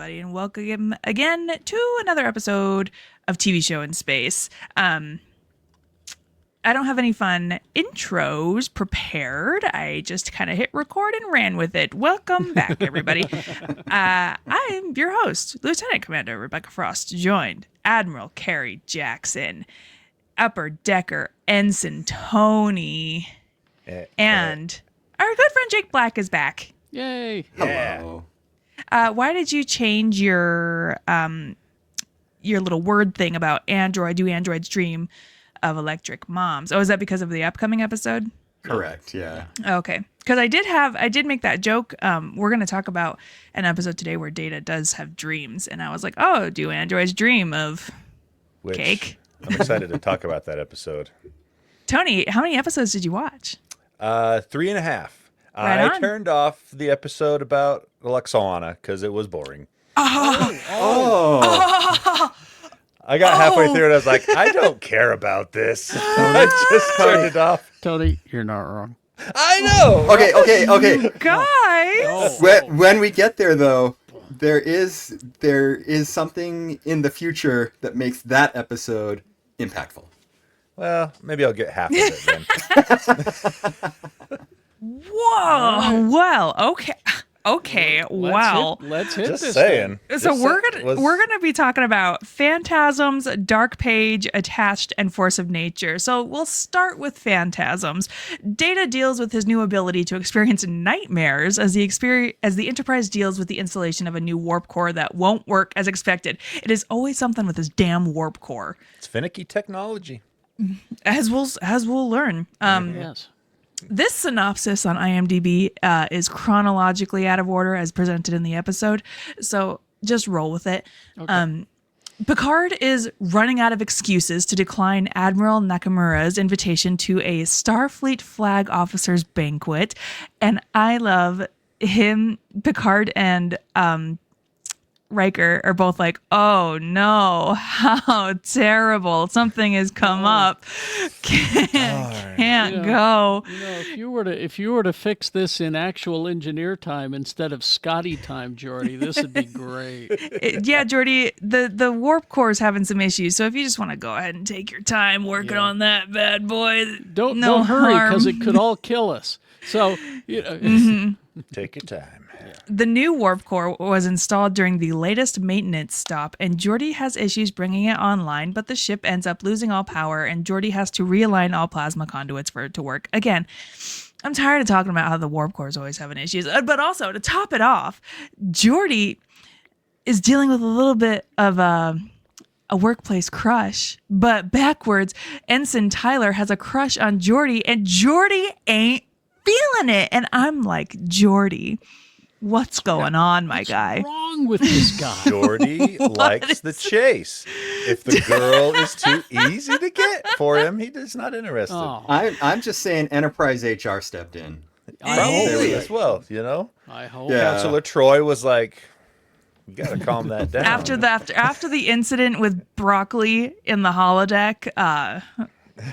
everybody, and welcome again to another episode of TV Show in Space. I don't have any fun intros prepared. I just kind of hit record and ran with it. Welcome back, everybody. I'm your host, Lieutenant Commander Rebecca Frost, joined Admiral Kerry Jackson, Upper Decker Ensign Tony, and our good friend Jake Black is back. Yay! Hello. Why did you change your little word thing about Android? Do androids dream of electric moms? Oh, is that because of the upcoming episode? Correct. Yeah. Okay, because I did make that joke. We're going to talk about an episode today where Data does have dreams, and I was like, oh, do androids dream of cake? I'm excited to talk about that episode. Tony, how many episodes did you watch? 3.5. Right I on. turned off the episode about Alexana because it was boring. Oh. I got halfway through and I was like, I don't care about this. I just turned it off. Tony, you're not wrong. I know. Okay. Guys! When we get there, though, there is something in the future that makes that episode impactful. Well, maybe I'll get half of it then. Whoa! Well, okay. Wow. Let's hit Just this saying. So This we're was- gonna be talking about Phantasms, Dark Page, Attached, and Force of Nature. So we'll start with Phantasms. Data deals with his new ability to experience nightmares as the Enterprise deals with the installation of a new warp core that won't work as expected. It is always something with this damn warp core, It's finicky technology. as we'll learn. Yes. This synopsis on IMDb is chronologically out of order as presented in the episode, so just roll with it. Okay. Picard is running out of excuses to decline Admiral Nakamura's invitation to a Starfleet flag officers banquet, and I love him. Picard and Riker are both like, oh no, how terrible. Something has come up. Can't go. You know, if you were to fix this in actual engineer time instead of Scotty time, Geordi, this would be great. Yeah, Jordy, the warp core is having some issues. So if you just want to go ahead and take your time working on that bad boy, Don't no hurry because harm. it could all kill us. So Take your time. The new warp core was installed during the latest maintenance stop, and Geordi has issues bringing it online, but the ship ends up losing all power, and Geordi has to realign all plasma conduits for it to work. Again, I'm tired of talking about how the warp core is always having issues, but also, to top it off, Geordi is dealing with a little bit of a workplace crush, but backwards, Ensign Tyler has a crush on Geordi, and Geordi ain't feeling it. And I'm like, Geordi, what's going on, my guy? what's wrong with this guy? Geordi likes the chase. If the girl is too easy to get for him, he's not interested. Oh, I'm just saying Enterprise HR stepped in. Probably There as well, you know? I hope. Yeah. Counselor Troy was like, you gotta calm that down. After the incident with broccoli in the holodeck,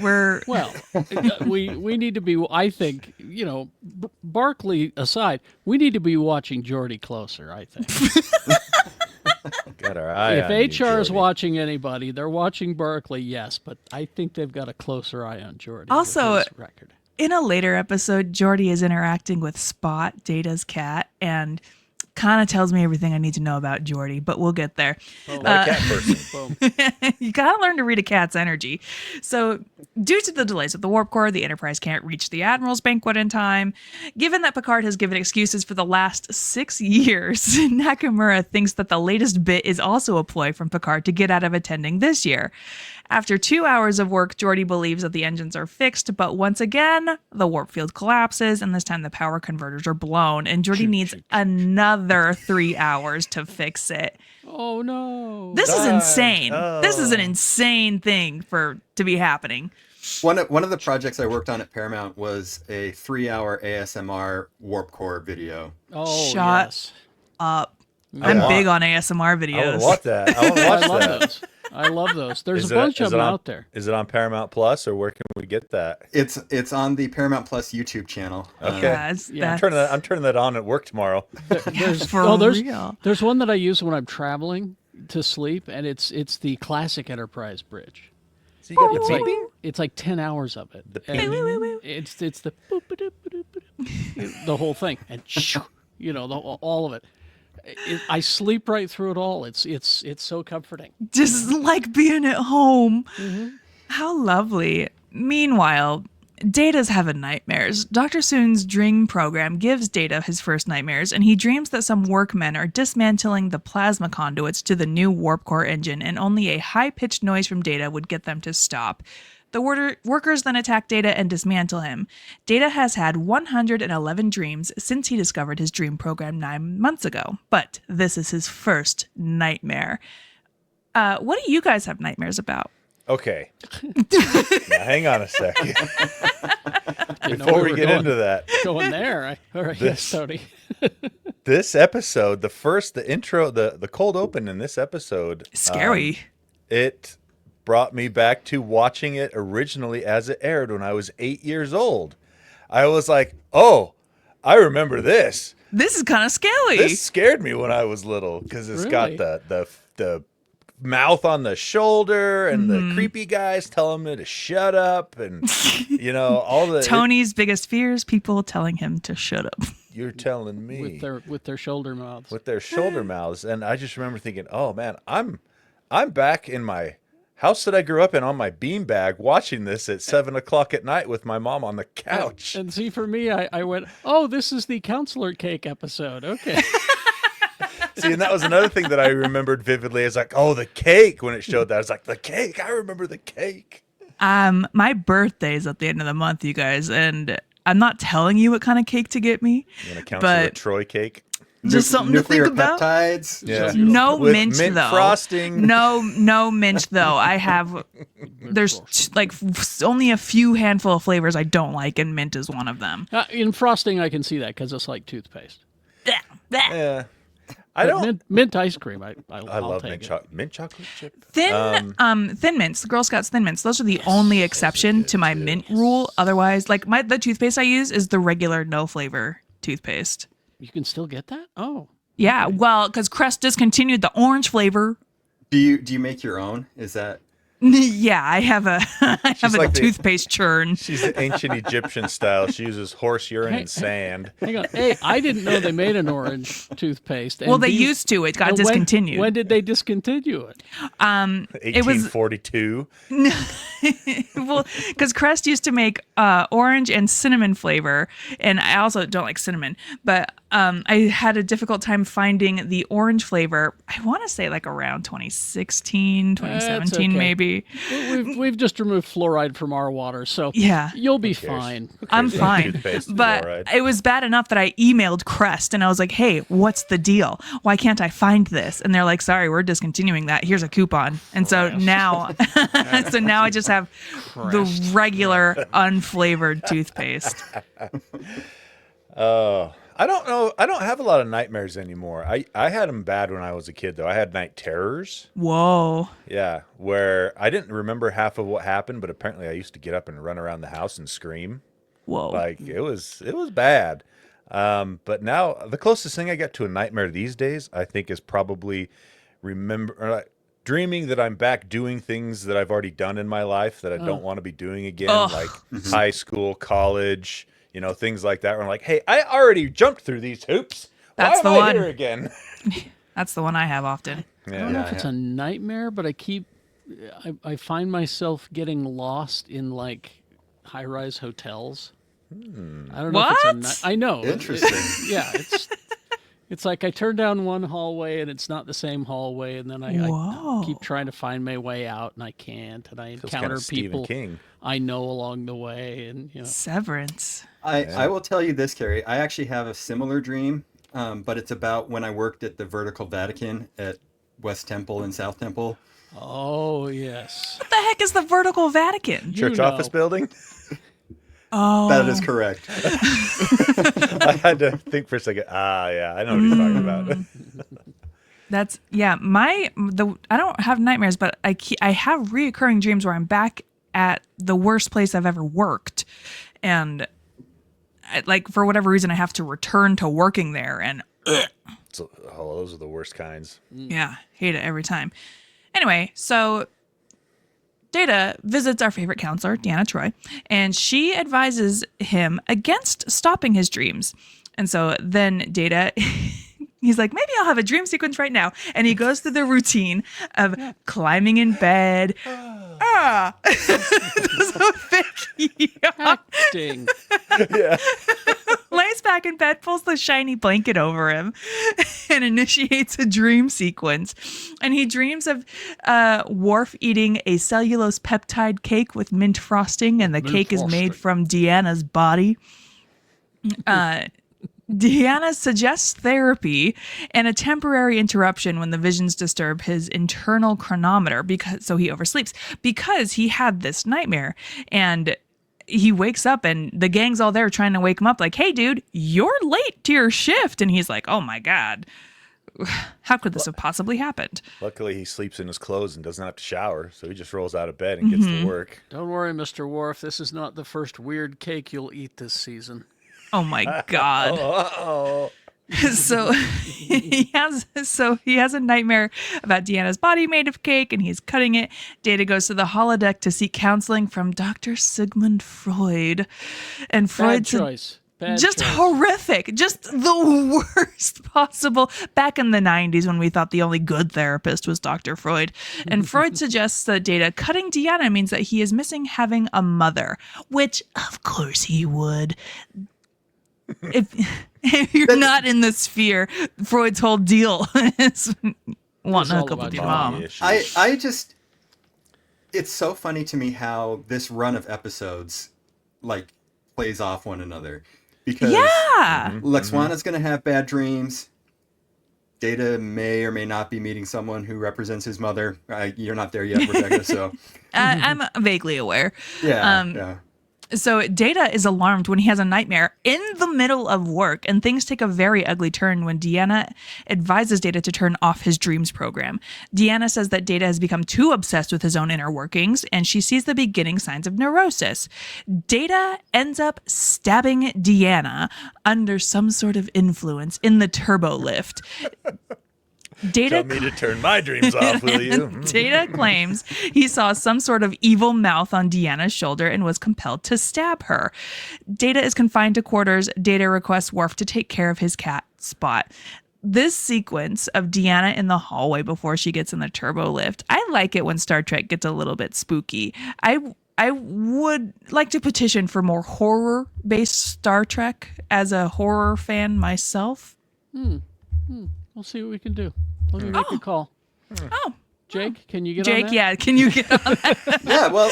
we're Well, we need to be. I think Barkley aside, we need to be watching Geordi closer. I think Got our eye on you, if HR is Geordi. watching anybody, they're watching Barkley. Yes, but I think they've got a closer eye on Geordi. Also- with his record. in a later episode, Geordi is interacting with Spot, Data's cat, and kind of tells me everything I need to know about Geordi, but we'll get there. Not a cat person. Boom. You gotta learn to read a cat's energy. So, due to the delays with the warp core, the Enterprise can't reach the Admiral's banquet in time. Given that Picard has given excuses for the last 6 years, Nakamura thinks that the latest bit is also a ploy from Picard to get out of attending this year. After 2 hours of work, Geordi believes that the engines are fixed, but once again, the warp field collapses, and this time the power converters are blown, and Geordi needs another 3 hours to fix it. Oh no! This is insane. Oh. This is an insane thing to be happening. One of the projects I worked on at Paramount was a 3-hour ASMR warp core video. oh Shut yes. Up. I'm big on ASMR I want videos. to watch that. I want to watch I love that. those. I love those. There's Is a it- bunch is of it them on- out there. Is it on Paramount Plus, or where can we get that? It's on the Paramount Plus YouTube channel. Okay. Yeah, Yeah. I'm turning that on at work tomorrow. There's For there's real. there's one that I use when I'm traveling to sleep, and it's the classic Enterprise bridge. So you got the It's like, beeping? it's like 10 hours of it. The And beeping? it's the the whole thing, and all of it. I sleep right through it all. It's so comforting. Just like being at home. Mm-hmm. How lovely. Meanwhile, Data's having nightmares. Dr. Soon's dream program gives Data his first nightmares, and he dreams that some workmen are dismantling the plasma conduits to the new warp core engine, and only a high-pitched noise from Data would get them to stop. The workers then attack Data and dismantle him. Data has had 111 dreams since he discovered his dream program 9 months ago, but this is his first nightmare. What do you guys have nightmares about? Okay. Now, hang on a second. Didn't know Before we were get going- into that, going there. All right, yes, Tony. this episode, the intro, the cold open in this episode, Scary. it brought me back to watching it originally as it aired when I was 8 years old. I was like, oh, I remember this. This is kind of scary. This scared me when I was little because it's got Really? the mouth on the shoulder and the creepy guys telling me to shut up and all the Tony's biggest fear is people telling him to shut up. you're telling me with their shoulder mouths. with their shoulder mouths. And I just remember thinking, oh man, I'm back in my house that I grew up in on my beanbag watching this at 7:00 at night with my mom on the couch. And see, for me, I went, oh, this is the counselor cake episode. Okay. See, and that was another thing that I remembered vividly. It's like, oh, the cake when it showed that. I was like, the cake. I remember the cake. My birthday's at the end of the month, you guys, and I'm not telling you what kind of cake to get me. You want to counsel a But- Troy cake? Just something to Nuclear think about. peptides. Yeah. No With mint mint though. frosting. No mint though. I have. There's only a few handful of flavors I don't like, and mint is one of them. In frosting, I can see that because it's like toothpaste. Yeah. I But don't. mint ice cream. I I'll love take mint chocolate chip. Thin mints, the Girl Scouts Thin Mints. Those are the only exception to my mint rule. Otherwise, like the toothpaste I use is the regular no flavor toothpaste. You can still get that? Oh. Yeah, well, because Crest discontinued the orange flavor. Do you make your own? Is that Yeah, I have a like the- toothpaste churn. She's the ancient Egyptian style. She uses horse urine Hey, and sand. Hang on. Hey, I didn't know they made an orange toothpaste. Well, they used to. It got And discontinued. When did they discontinue it? It was 1842. well, because Crest used to make orange and cinnamon flavor, and I also don't like cinnamon. But I had a difficult time finding the orange flavor. I want to say like around 2016, 2017, okay. maybe. We've just removed fluoride from our water, so Yeah. you'll be cares? fine. I'm Cares about fine. toothpaste and But fluoride? it was bad enough that I emailed Crest and I was like, hey, what's the deal? Why can't I find this? And they're like, sorry, we're discontinuing that. Here's a coupon. And so now I just have the regular unflavored toothpaste. I don't know. I don't have a lot of nightmares anymore. I had them bad when I was a kid, though. I had night terrors. Whoa. Yeah, where I didn't remember half of what happened, but apparently I used to get up and run around the house and scream. Whoa. Like it was bad. But now the closest thing I get to a nightmare these days, I think, is probably dreaming that I'm back doing things that I've already done in my life that I don't want to be doing again, Ugh. like high school, college, things like that. Where I'm like, hey, I already jumped through these hoops. That's Why the am I one. here again? That's the one I have often. I don't know if it's a nightmare, but I find myself getting lost in like high-rise hotels. I don't know if it's What? I know. Interesting. Yeah, it's like I turn down one hallway and it's not the same hallway, and then I Whoa. keep trying to find my way out and I can't, and I Feels encounter kinda Stephen people King. I know along the way, and Severance. I will tell you this, Carrie. I actually have a similar dream, but it's about when I worked at the Vertical Vatican at West Temple and South Temple. oh yes, What the heck is the Vertical Vatican? Church know. office building. Oh. That is correct. I had to think for a second. Yeah, I know what he's talking about. That's I don't have nightmares, but I have reoccurring dreams where I'm back at the worst place I've ever worked, and like for whatever reason I have to return to working there, and So, those are the worst kinds. yeah, hate it every time. Anyway, so Data visits our favorite counselor, Deanna Troi, and she advises him against stopping his dreams. And so then Data, he's like, maybe I'll have a dream sequence right now. And he goes through the routine of climbing in bed. Does a big yawn, Acting. Yeah. lays back in bed, pulls the shiny blanket over him, and initiates a dream sequence. And he dreams of Worf eating a cellulose peptide cake with mint frosting, and the cake is made from Deanna's body. Deanna suggests therapy and a temporary interruption when the visions disturb his internal chronometer so he oversleeps because he had this nightmare, and he wakes up and the gang's all there trying to wake him up like, hey dude, you're late to your shift. And he's like, oh my God, how could this have possibly happened? Luckily, he sleeps in his clothes and doesn't have to shower, so he just rolls out of bed and gets to work. Don't worry, Mr. Worf. This is not the first weird cake you'll eat this season. Oh my God. Uh-oh. So he has a nightmare about Deanna's body made of cake, and he's cutting it. Data goes to the holodeck to seek counseling from Dr. Sigmund Freud. And Bad Freud's choice. Bad just choice. horrific, just the worst possible. Back in the 90s when we thought the only good therapist was Dr. Freud. And Freud suggests that Data cutting Deanna means that he is missing having a mother, which of course he would. If you're not in the sphere, Freud's whole deal is wanting a all couple about with your mommy mom. Issues. I just, it's so funny to me how this run of episodes like plays off one another, because Yeah. Lexwana's going to have bad dreams. Data may or may not be meeting someone who represents his mother. You're not there yet, Rebecca. So I'm vaguely aware. yeah. So Data is alarmed when he has a nightmare in the middle of work, and things take a very ugly turn when Deanna advises Data to turn off his dreams program. Deanna says that Data has become too obsessed with his own inner workings, and she sees the beginning signs of neurosis. Data ends up stabbing Deanna under some sort of influence in the turbo lift. Data Tell me to turn my dreams off, will you? Data claims he saw some sort of evil mouth on Deanna's shoulder and was compelled to stab her. Data is confined to quarters. Data requests Worf to take care of his cat, Spot. This sequence of Deanna in the hallway before she gets in the turbo lift, I like it when Star Trek gets a little bit spooky. I would like to petition for more horror-based Star Trek as a horror fan myself. We'll see what we can do. Let me make a call. Oh, Jake, can you get on Jake, that? yeah, can you get on that? Yeah, well,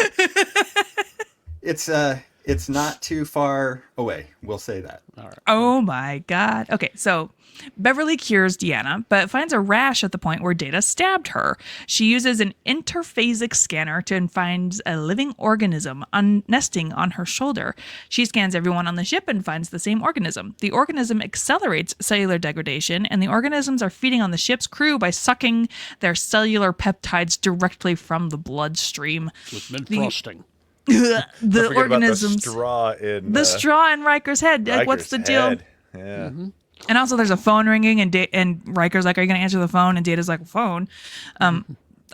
it's not too far away. We'll say that. All right. Oh my God. Okay, so Beverly cures Deanna, but finds a rash at the point where Data stabbed her. She uses an interphasic scanner to find a living organism nesting on her shoulder. She scans everyone on the ship and finds the same organism. The organism accelerates cellular degradation, and the organisms are feeding on the ship's crew by sucking their cellular peptides directly from the bloodstream. With mint frosting. The Don't forget organisms. about the straw in Riker's head. Like, what's the Riker's deal? head. Yeah. And also, there's a phone ringing, and Riker's like, "Are you going to answer the phone?" And Data's like, "Phone."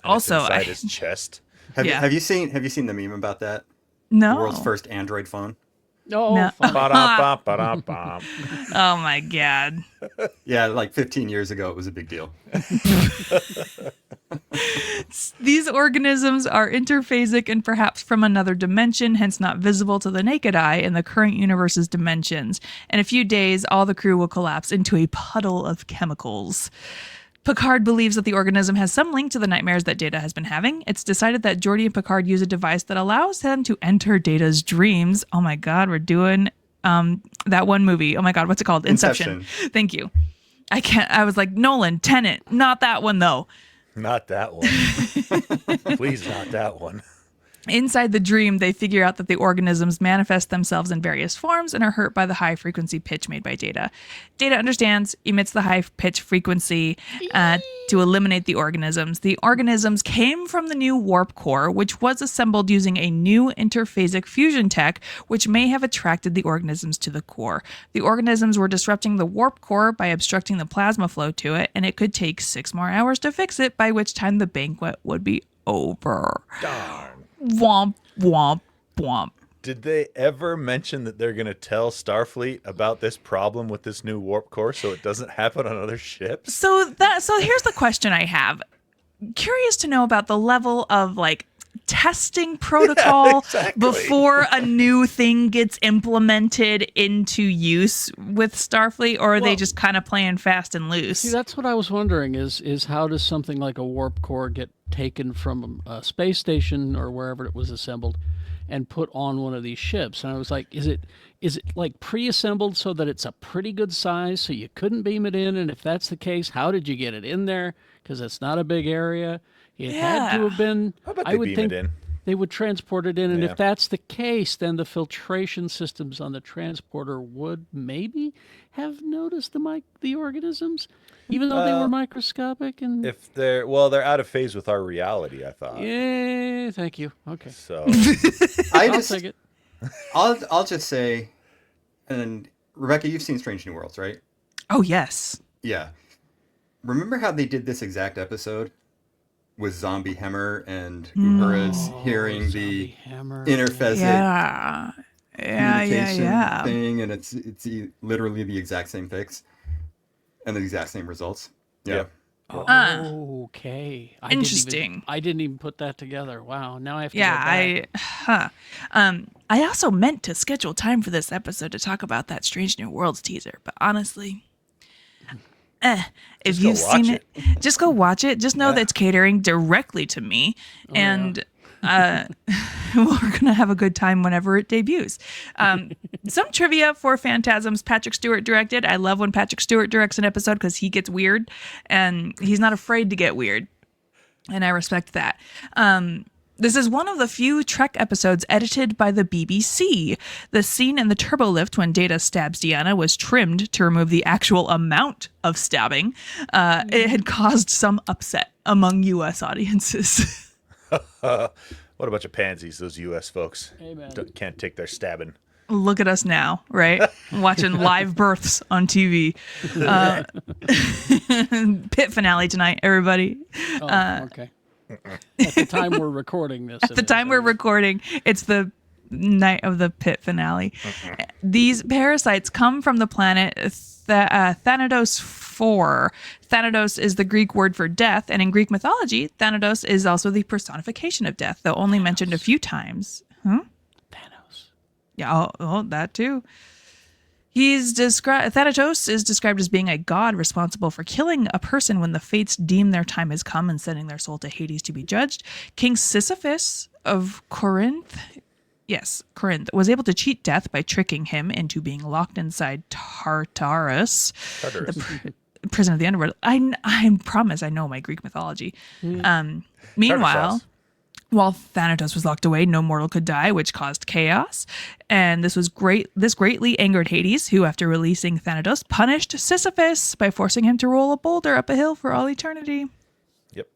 Also, inside his chest. Have Yeah. you seen the meme about that? no. The world's first Android phone. Oh, No. fine. Ba-dum-bum, Oh my God. Yeah, like 15 years ago, it was a big deal. These organisms are interphasic and perhaps from another dimension, hence not visible to the naked eye in the current universe's dimensions. In a few days, all the crew will collapse into a puddle of chemicals. Picard believes that the organism has some link to the nightmares that Data has been having. It's decided that Geordi and Picard use a device that allows them to enter Data's dreams. Oh my God, we're doing that one movie. Oh my God, what's it called? Inception. Thank you. I was like, Nolan, Tenet, not that one though. Not that one. Please, not that one. Inside the dream, they figure out that the organisms manifest themselves in various forms and are hurt by the high frequency pitch made by Data. Data understands, emits the high pitch frequency to eliminate the organisms. The organisms came from the new warp core, which was assembled using a new interphasic fusion tech, which may have attracted the organisms to the core. The organisms were disrupting the warp core by obstructing the plasma flow to it, and it could take 6 more hours to fix it, by which time the banquet would be over. Darn. Womp, womp, womp. Did they ever mention that they're going to tell Starfleet about this problem with this new warp core so it doesn't happen on other ships? So here's the question I have. Curious to know about the level of like testing protocol exactly. before a new thing gets implemented into use with Starfleet, or are they just kind of playing fast and loose? See, that's what I was wondering is how does something like a warp core get taken from a space station or wherever it was assembled and put on one of these ships? And I was like, is it like pre-assembled so that it's a pretty good size so you couldn't beam it in? And if that's the case, how did you get it in there? Because it's not a big area. It had to have been. How about I they would beam think it in? they would transport it in, and Yeah. if that's the case, then the filtration systems on the transporter would maybe have noticed the organisms, even though they were microscopic. And If they're out of phase with our reality, I thought. yeah, thank you. Okay, So I'll take it. I'll just say, and Rebecca, you've seen Strange New Worlds, right? Oh, yes. Yeah. Remember how they did this exact episode with Zombie Hemmer and Uhura's hearing the Hammer. interphasic Yeah. communication thing, and it's literally the exact same fix and the exact same results. Yeah. Okay. Interesting. I didn't even put that together. Wow. Now I have to Yeah, go back. I also meant to schedule time for this episode to talk about that Strange New Worlds teaser, but honestly, if go you've seen watch it, just go watch it. Just know that it's catering directly to me, and we're gonna have a good time whenever it debuts. Some trivia for Phantasms: Patrick Stewart directed. I love when Patrick Stewart directs an episode because he gets weird, and he's not afraid to get weird, and I respect that. This is one of the few Trek episodes edited by the BBC. The scene in the turbolift when Data stabs Deanna was trimmed to remove the actual amount of stabbing. It had caused some upset among U.S. audiences. what a bunch of pansies, those U.S. folks. Amen. Can't take their stabbing. Look at us now, right? Watching live births on TV. Pit finale tonight, everybody. Okay. At the time we're recording this. At the time we're recording, it's the night of the pit finale. These parasites come from the planet Thanatos 4. Thanatos is the Greek word for death, and in Greek mythology, Thanatos is also the personification of death, though only mentioned a few times. Thanos. Yeah, that too. Thanatos is described as being a god responsible for killing a person when the fates deem their time has come and sending their soul to Hades to be judged. King Sisyphus of Corinth, was able to cheat death by tricking him into being locked inside Tartarus. The prison of the underworld. I promise I know my Greek mythology. Meanwhile, while Thanatos was locked away, no mortal could die, which caused chaos. And this greatly angered Hades, who, after releasing Thanatos, punished Sisyphus by forcing him to roll a boulder up a hill for all eternity. Yep.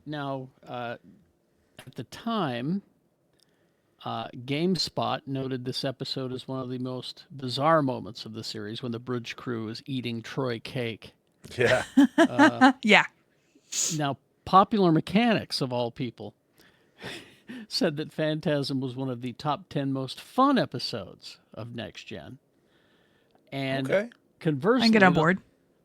Now, at the time, GameSpot noted this episode as one of the most bizarre moments of the series when the bridge crew is eating Troy cake. Yeah. Yeah. Now, Popular Mechanics, of all people, said that Phantasm was one of the top 10 most fun episodes of Next Gen. And conversely, I can get on board.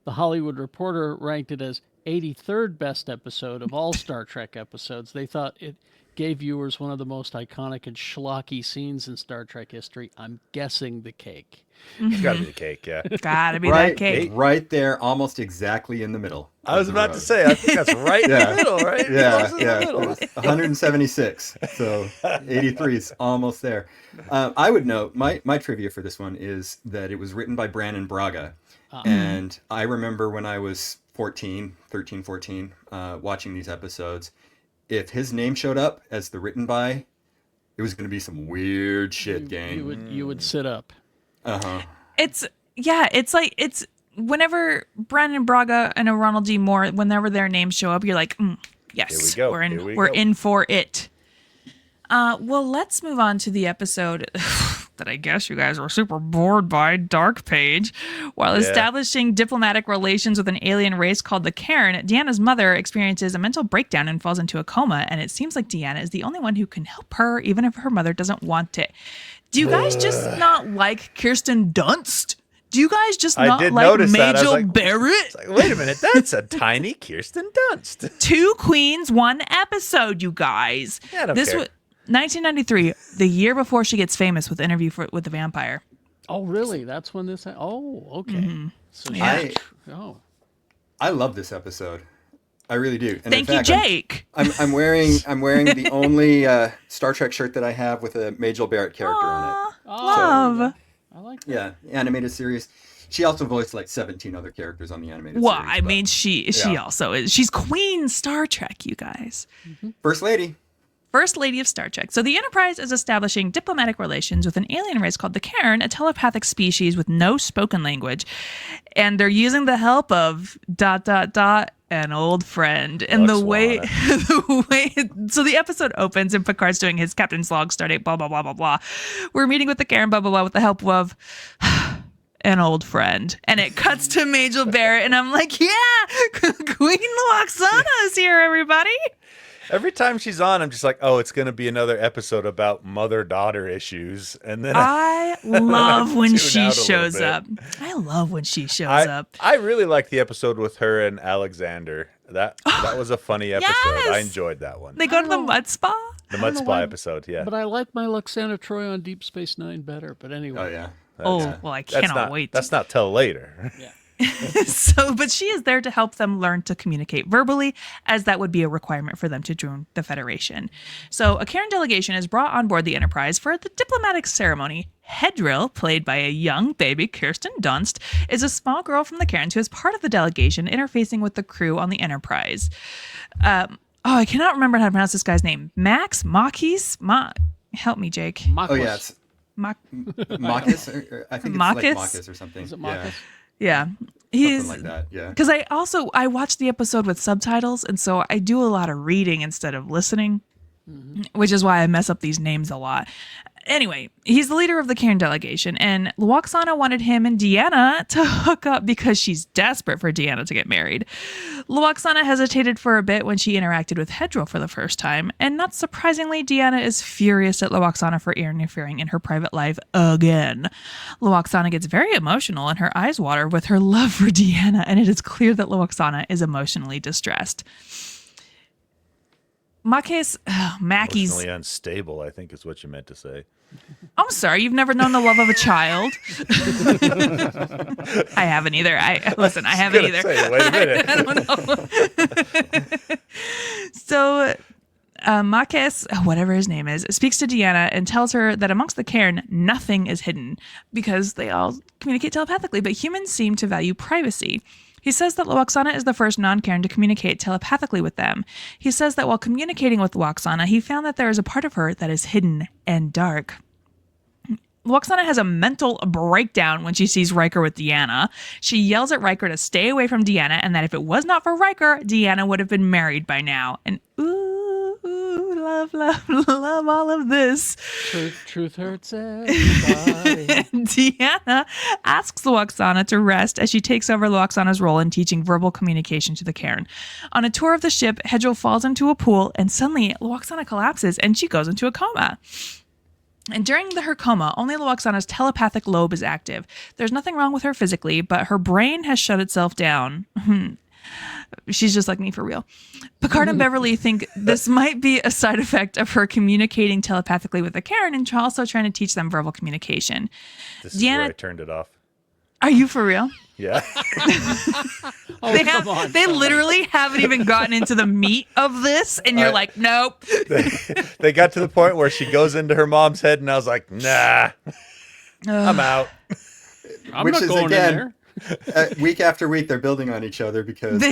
The Hollywood Reporter ranked it as 83rd best episode of all Star Trek episodes. They thought it gave viewers one of the most iconic and schlocky scenes in Star Trek history. I'm guessing the cake. It's got to be the cake, yeah. Gotta be that cake. Right there, almost exactly in the middle. I was about to say, I think that's right in the middle, right? Yeah. It was 176, so 83 is almost there. I would note, my trivia for this one is that it was written by Brannon Braga. And I remember when I was 14, watching these episodes, if his name showed up as the written by, it was going to be some weird shit, gang. You would sit up. It's whenever Brandon Braga and Ronald D. Moore, whenever their names show up, you're like, yes, Here we go. we're in for it. Well, let's move on to the episode that I guess you guys were super bored by, Dark Page. While establishing diplomatic relations with an alien race called the Cairn, Deanna's mother experiences a mental breakdown and falls into a coma, and it seems like Deanna is the only one who can help her, even if her mother doesn't want it. Do you guys just not like Kirsten Dunst? Do you guys just not like Majel Barrett? Like, wait a minute, that's a tiny Kirsten Dunst. 2 queens, 1 episode, you guys. Yeah, I don't this care. was 1993, the year before she gets famous with Interview with the Vampire. Oh, really? That's when this. Oh, okay. Mm-hmm. So I love this episode. I really do. And Thank you, Jake. I'm wearing the only Star Trek shirt that I have with a Majel Barrett character on it. Love. I like that. Yeah, animated series. She also voiced like 17 other characters on the animated Well, series. I mean, she also is. She's Queen Star Trek, you guys. First Lady. First Lady of Star Trek. So the Enterprise is establishing diplomatic relations with an alien race called the Cairn, a telepathic species with no spoken language. And they're using the help of ... an old friend. And the way so the episode opens and Picard's doing his captain's log, stardate, blah, blah, blah, blah, blah. We're meeting with the Cairn, blah, blah, blah, with the help of an old friend. And it cuts to Majel Barrett, and I'm like, yeah, Queen Loxana is here, everybody. Every time she's on, I'm just like, oh, it's going to be another episode about mother-daughter issues. And then I love when she shows bit. up. I love when she shows up. I really like the episode with her and Alexander. That was a funny episode. Yes! I enjoyed that one. They go to the mud spa? The Mud Spa episode, yeah. But I like my Luxana Troy on Deep Space Nine better. But anyway. Oh, yeah. Well, I cannot wait. That's not till later. Yeah. But she is there to help them learn to communicate verbally, as that would be a requirement for them to join the Federation. So a Cairn delegation is brought on board the Enterprise for the diplomatic ceremony. Hedrill, played by a young baby Kirsten Dunst, is a small girl from the Cairns who is part of the delegation interfacing with the crew on the Enterprise. I cannot remember how to pronounce this guy's name. Max? Help me, Jake. Oh, yeah. It's Marcus? I think it's like Marcus or something. Is it Marcus? Yeah. Something like that, yeah. Because I watched the episode with subtitles, and so I do a lot of reading instead of listening, which is why I mess up these names a lot. Anyway, he's the leader of the Cairn delegation, and Loxana wanted him and Deanna to hook up because she's desperate for Deanna to get married. Loxana hesitated for a bit when she interacted with Hedrill for the first time, and not surprisingly, Deanna is furious at Loxana for interfering in her private life again. Loxana gets very emotional and her eyes water with her love for Deanna, and it is clear that Loxana is emotionally distressed. Mackie's Emotionally unstable, I think is what you meant to say. I'm sorry, you've never known the love of a child. I haven't either. I haven't either. Say, wait a minute. I don't know. So Marquez, whatever his name is, speaks to Deanna and tells her that amongst the Cairn, nothing is hidden because they all communicate telepathically, but humans seem to value privacy. He says that Loxana is the first non-Cairn to communicate telepathically with them. He says that while communicating with Loxana, he found that there is a part of her that is hidden and dark. Loxana has a mental breakdown when she sees Riker with Deanna. She yells at Riker to stay away from Deanna and that if it was not for Riker, Deanna would have been married by now. And love all of this. Truth hurts everybody. Deanna asks Loxana to rest as she takes over Loxana's role in teaching verbal communication to the Cairn. On a tour of the ship, Hedrill falls into a pool and suddenly Loxana collapses and she goes into a coma. And during her coma, only Loxana's telepathic lobe is active. There's nothing wrong with her physically, but her brain has shut itself down. She's just like me for real. Picard and Beverly think this might be a side effect of her communicating telepathically with the Cairn and also trying to teach them verbal communication. This is where I turned it off. Are you for real? Yeah. They literally haven't even gotten into the meat of this, and you're like, nope. They got to the point where she goes into her mom's head, and I was like, nah, I'm out. I'm not going in there. Week after week, they're building on each other because,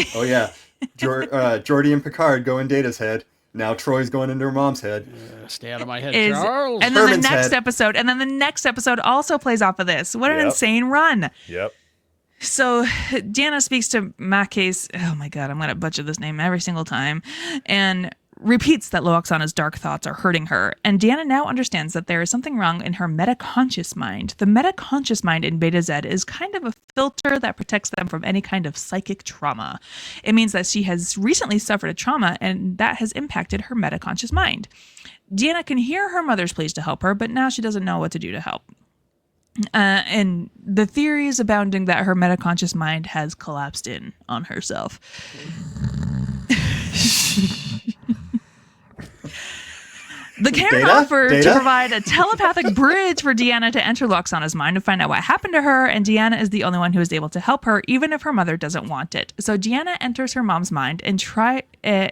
Geordi and Picard go in Data's head. Now Troy's going into her mom's head. Stay out of my head, Is Charles. and then the Herman's next head. episode, and then the next episode also plays off of this. What an Yep. insane run! Yep. So Deanna speaks to Mackay's. Oh my god, I'm gonna butcher this name every single time, and repeats that Loaxana's dark thoughts are hurting her. And Deanna now understands that there is something wrong in her metaconscious mind. The metaconscious mind in Beta Z is kind of a filter that protects them from any kind of psychic trauma. It means that she has recently suffered a trauma, and that has impacted her metaconscious mind. Deanna can hear her mother's pleas to help her, but now she doesn't know what to do to help. And the theory is abounding that her metaconscious mind has collapsed in on herself. The Karen Data? offered to Data? provide a telepathic bridge for Deanna to enter Loaxana's mind to find out what happened to her, and Deanna is the only one who is able to help her, even if her mother doesn't want it. So Deanna enters her mom's mind and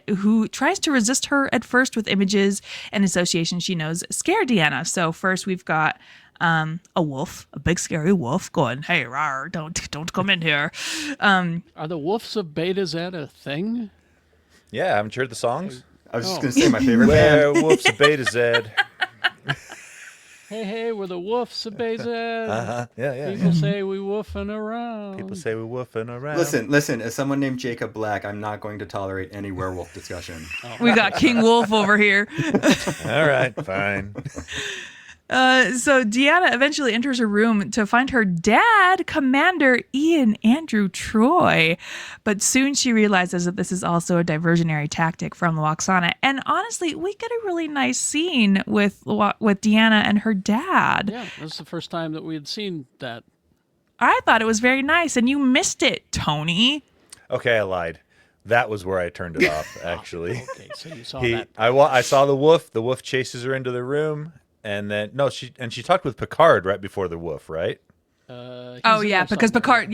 who tries to resist her at first with images and associations she knows scare Deanna. So first we've got a wolf, a big scary wolf, going, "Hey, rawr, don't come in here." Are the wolves of Beta Z a thing? Yeah, haven't you heard the songs? I was just going to say my favorite band. Werewolves of Beta Z. Hey, we're the wolves of Beta Z. Uh-huh. Yeah. People say we woofing around. People say we're woofing around. Listen, as someone named Jacob Black, I'm not going to tolerate any werewolf discussion. We got King Wolf over here. All right, fine. So Deanna eventually enters her room to find her dad, Commander Ian Andrew Troy. But soon she realizes that this is also a diversionary tactic from Loaxana. And honestly, we get a really nice scene with Deanna and her dad. Yeah, this is the first time that we had seen that. I thought it was very nice, and you missed it, Tony. Okay, I lied. That was where I turned it off, actually. Okay, so you saw that. I saw the wolf. The wolf chases her into the room. And then she talked with Picard right before the wolf, right? Oh yeah, because Picard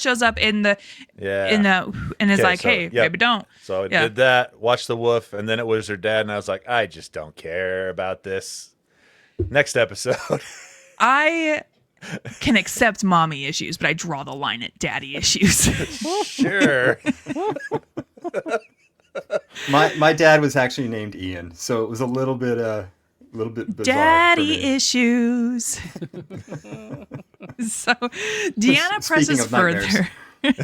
shows up and is Okay, like, so, "Hey, yep. maybe don't." So I did that, watched the wolf, and then it was her dad, and I was like, I just don't care about this. Next episode. I can accept mommy issues, but I draw the line at daddy issues. Sure. My dad was actually named Ian, so it was a little bit bizarre. Daddy for me. issues. So Deanna Speaking presses of nightmares. further.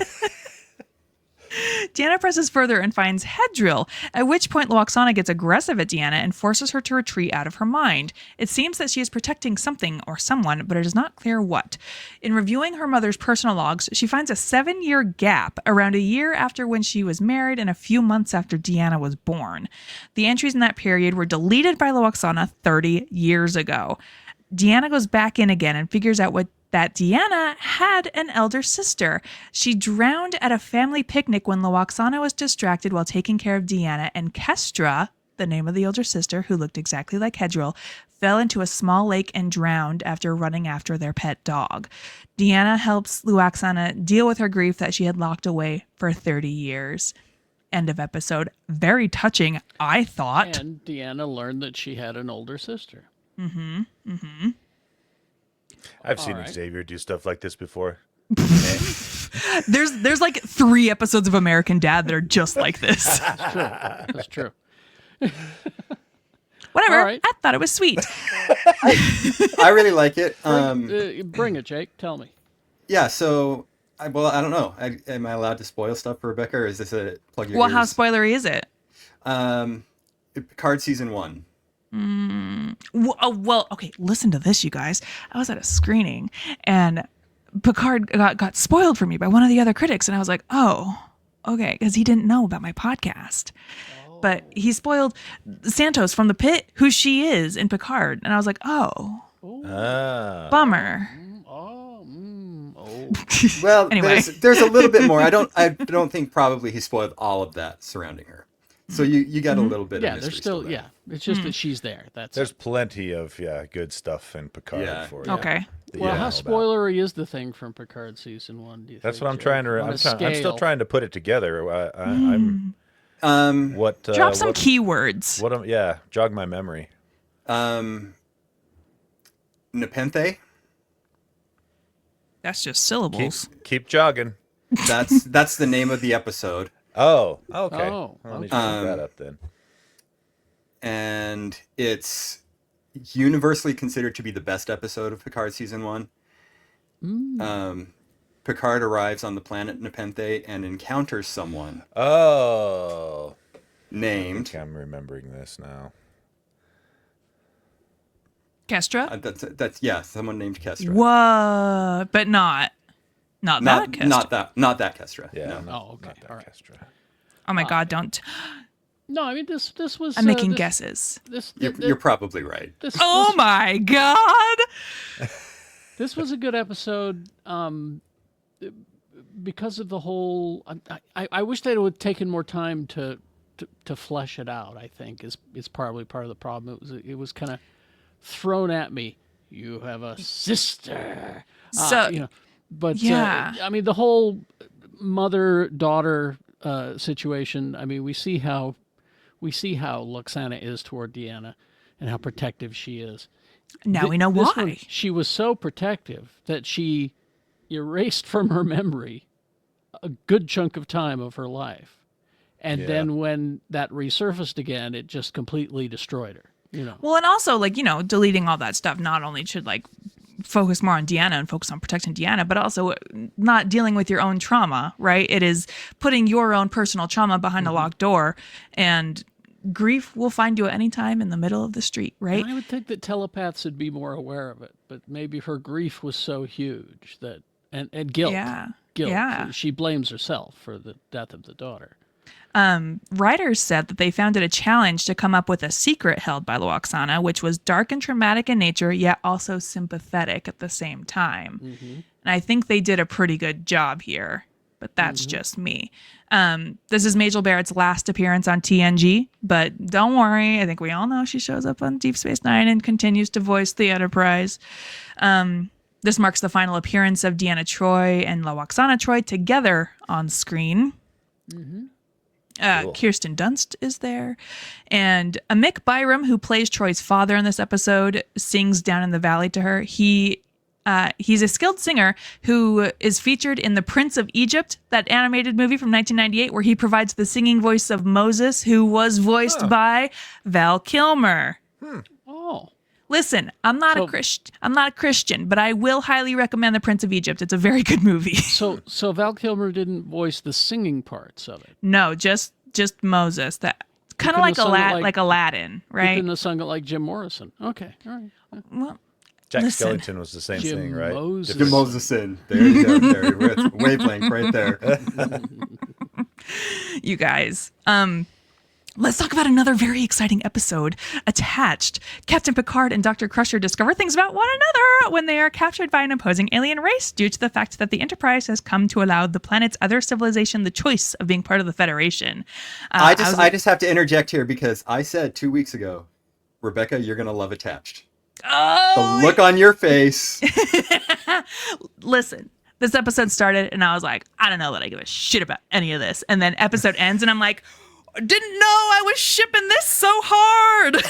Deanna presses further and finds Hedril, at which point Loaxana gets aggressive at Deanna and forces her to retreat out of her mind. It seems that she is protecting something or someone, but it is not clear what. In reviewing her mother's personal logs, she finds a 7-year gap, around a year after when she was married and a few months after Deanna was born. The entries in that period were deleted by Loaxana 30 years ago. Deanna goes back in again and figures out that Deanna had an elder sister. She drowned at a family picnic when Loaxana was distracted while taking care of Deanna, and Kestra, the name of the older sister who looked exactly like Hedril, fell into a small lake and drowned after running after their pet dog. Deanna helps Loaxana deal with her grief that she had locked away for 30 years. End of episode. Very touching, I thought. And Deanna learned that she had an older sister. I've seen right. Xavier do stuff like this before. There's like 3 episodes of American Dad that are just like this. That's true. Whatever. All right. I thought it was sweet. I really like it. Bring it, Jake. Tell me. Yeah, so I don't know. Am I allowed to spoil stuff for Rebecca, or is this a plug your Well, how ears? spoilery is it? Picard season 1. Well, okay, listen to this, you guys. I was at a screening, and Picard got spoiled for me by one of the other critics, and I was like, oh, okay, because he didn't know about my podcast. But he spoiled Santos from the Pit, who she is in Picard, and I was like, oh, bummer. Well, Anyway. there's a little bit more. I don't think probably he spoiled all of that surrounding her. So you got a little bit Yeah, of mystery there's still there. yeah. It's just that she's there. That's There's plenty of good stuff in Picard Yeah. for you. Okay. that you well, don't how know about. spoilery is the thing from Picard season 1? Do you That's think, what I'm Jake? trying to. On a I'm still scale. trying to put it together. I'm what Drop some what, keywords. jog my memory. Nepenthe. That's just syllables. Keep jogging. That's the name of the episode. Oh, okay. Oh, Let me okay. look that up then. and it's universally considered to be the best episode of Picard season 1. Picard arrives on the planet Nepenthe and encounters someone Oh. I named. think I'm remembering this now. Kestra? That's someone named Kestra. What? But not that Kestra. Not that Kestra. Yeah. No. Not, Oh, okay. Not that All right. Kestra. Oh my God! Don't. No, I mean this was. I'm making this, guesses. You're probably right. Oh my God! This was a good episode because of the whole. I wish they would have taken more time to flesh it out. I think is probably part of the problem. It was kind of thrown at me. You have a sister, So But yeah. I mean the whole mother-daughter situation. I mean we see how Loxana is toward Deanna and how protective she is. now we know This why. one, she was so protective that she erased from her memory a good chunk of time of her life. And Yeah. then when that resurfaced again, it just completely destroyed her. Well, and also, like, deleting all that stuff not only should, like, focus more on Deanna and focus on protecting Deanna, but also not dealing with your own trauma, right? It is putting your own personal trauma behind a locked door, and grief will find you at any time in the middle of the street, right? And I would think that telepaths would be more aware of it, but maybe her grief was so huge that, and guilt. Yeah. Guilt. Yeah. She blames herself for the death of the daughter. Writers said that they found it a challenge to come up with a secret held by Loxana, which was dark and traumatic in nature, yet also sympathetic at the same time. And I think they did a pretty good job here, but that's just me. This is Majel Barrett's last appearance on TNG, but don't worry. I think we all know she shows up on Deep Space Nine and continues to voice the Enterprise. This marks the final appearance of Deanna Troi and Loxana Troi together on screen. Cool. Kirsten Dunst is there. And Mick Byram, who plays Troy's father in this episode, sings Down in the Valley to her. He's a skilled singer who is featured in The Prince of Egypt, that animated movie from 1998, where he provides the singing voice of Moses, who was voiced by Val Kilmer. Oh. Listen, I'm not a Christian, but I will highly recommend The Prince of Egypt. It's a very good movie. So Val Kilmer didn't voice the singing parts of it. No, just Moses. That kind of like like Aladdin, You right? couldn't have sung it like Jim Morrison. Okay, all right. Well, Jack Listen. Skellington was the same Jim thing, right? Moses. Jim Moses in. There you go. There, wavelength right there. you guys. Let's talk about another very exciting episode. Attached, Captain Picard and Dr. Crusher discover things about one another when they are captured by an opposing alien race due to the fact that the Enterprise has come to allow the planet's other civilization the choice of being part of the Federation. I just have to interject here because I said 2 weeks ago, Rebecca, you're going to love Attached. Oh, The look on your face. listen. This episode started and I was like, I don't know that I give a shit about any of this. And then episode ends and I'm like, didn't know I was shipping this so hard.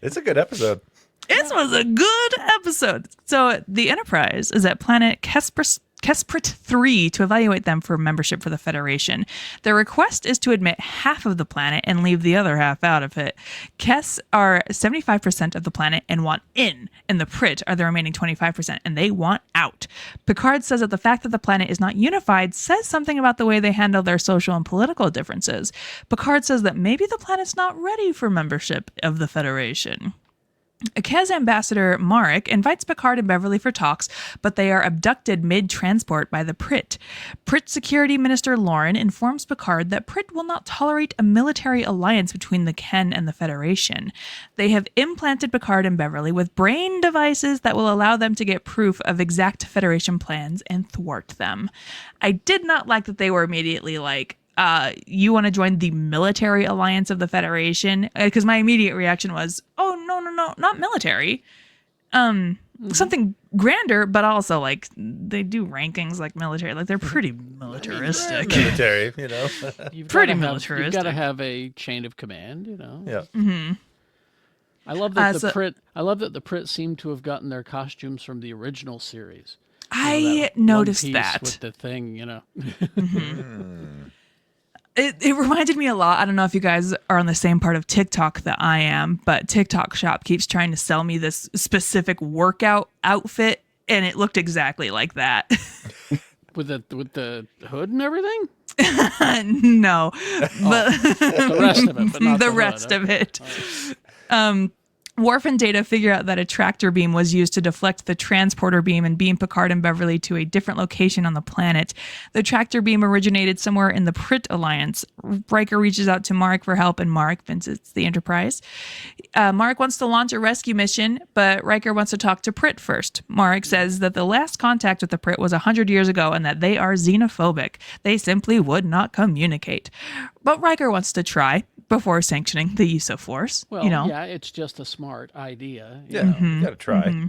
It's a good episode. This was a good episode. So the Enterprise is at planet Kesprit 3 to evaluate them for membership for the Federation. Their request is to admit half of the planet and leave the other half out of it. Kes are 75% of the planet and want in, and the Prit are the remaining 25%, and they want out. Picard says that the fact that the planet is not unified says something about the way they handle their social and political differences. Picard says that maybe the planet's not ready for membership of the Federation. Kes ambassador Marek invites Picard and Beverly for talks, but they are abducted mid-transport by the Prit. Prit Security Minister Lauren informs Picard that Prit will not tolerate a military alliance between the Ken and the Federation. They have implanted Picard and Beverly with brain devices that will allow them to get proof of exact Federation plans and thwart them. I did not like that they were immediately like, you want to join the military alliance of the Federation? Because my immediate reaction was, oh, no, not military. Something grander, but also like they do rankings like military. Like they're pretty militaristic. Military, you know. You've Pretty gotta militaristic. You've got to have a chain of command, you know. Yeah. I love that so- I love that the Prit seem to have gotten their costumes from the original series. You know, I that one noticed piece that. with the thing, you know. It reminded me a lot. I don't know if you guys are on the same part of TikTok that I am, but TikTok Shop keeps trying to sell me this specific workout outfit, and it looked exactly like that. With the hood and everything? No, but The rest of it, but not the hood. rest of Okay. it. Worf and Data figure out that a tractor beam was used to deflect the transporter beam and beam Picard and Beverly to a different location on the planet. The tractor beam originated somewhere in the Prit Alliance. Riker reaches out to Marek for help, and Marek visits the Enterprise. Marek wants to launch a rescue mission, but Riker wants to talk to Prit first. Marek says that the last contact with the Prit was 100 years ago and that they are xenophobic. They simply would not communicate. But Riker wants to try before sanctioning the use of force. Well, yeah, it's just a smart idea. Yeah, you gotta try.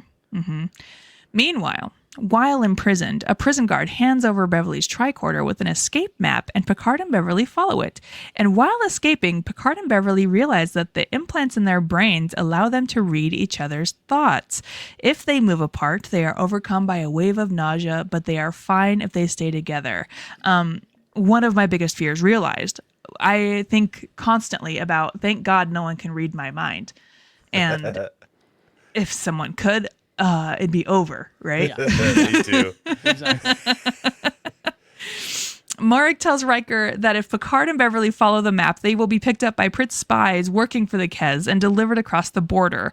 Meanwhile, while imprisoned, a prison guard hands over Beverly's tricorder with an escape map, and Picard and Beverly follow it. And while escaping, Picard and Beverly realize that the implants in their brains allow them to read each other's thoughts. If they move apart, they are overcome by a wave of nausea, but they are fine if they stay together. One of my biggest fears realized. I think constantly about, thank God no one can read my mind. And if someone could, it'd be over, right? Me too. Exactly. Marek tells Riker that if Picard and Beverly follow the map, they will be picked up by Prit's spies working for the Kez and delivered across the border.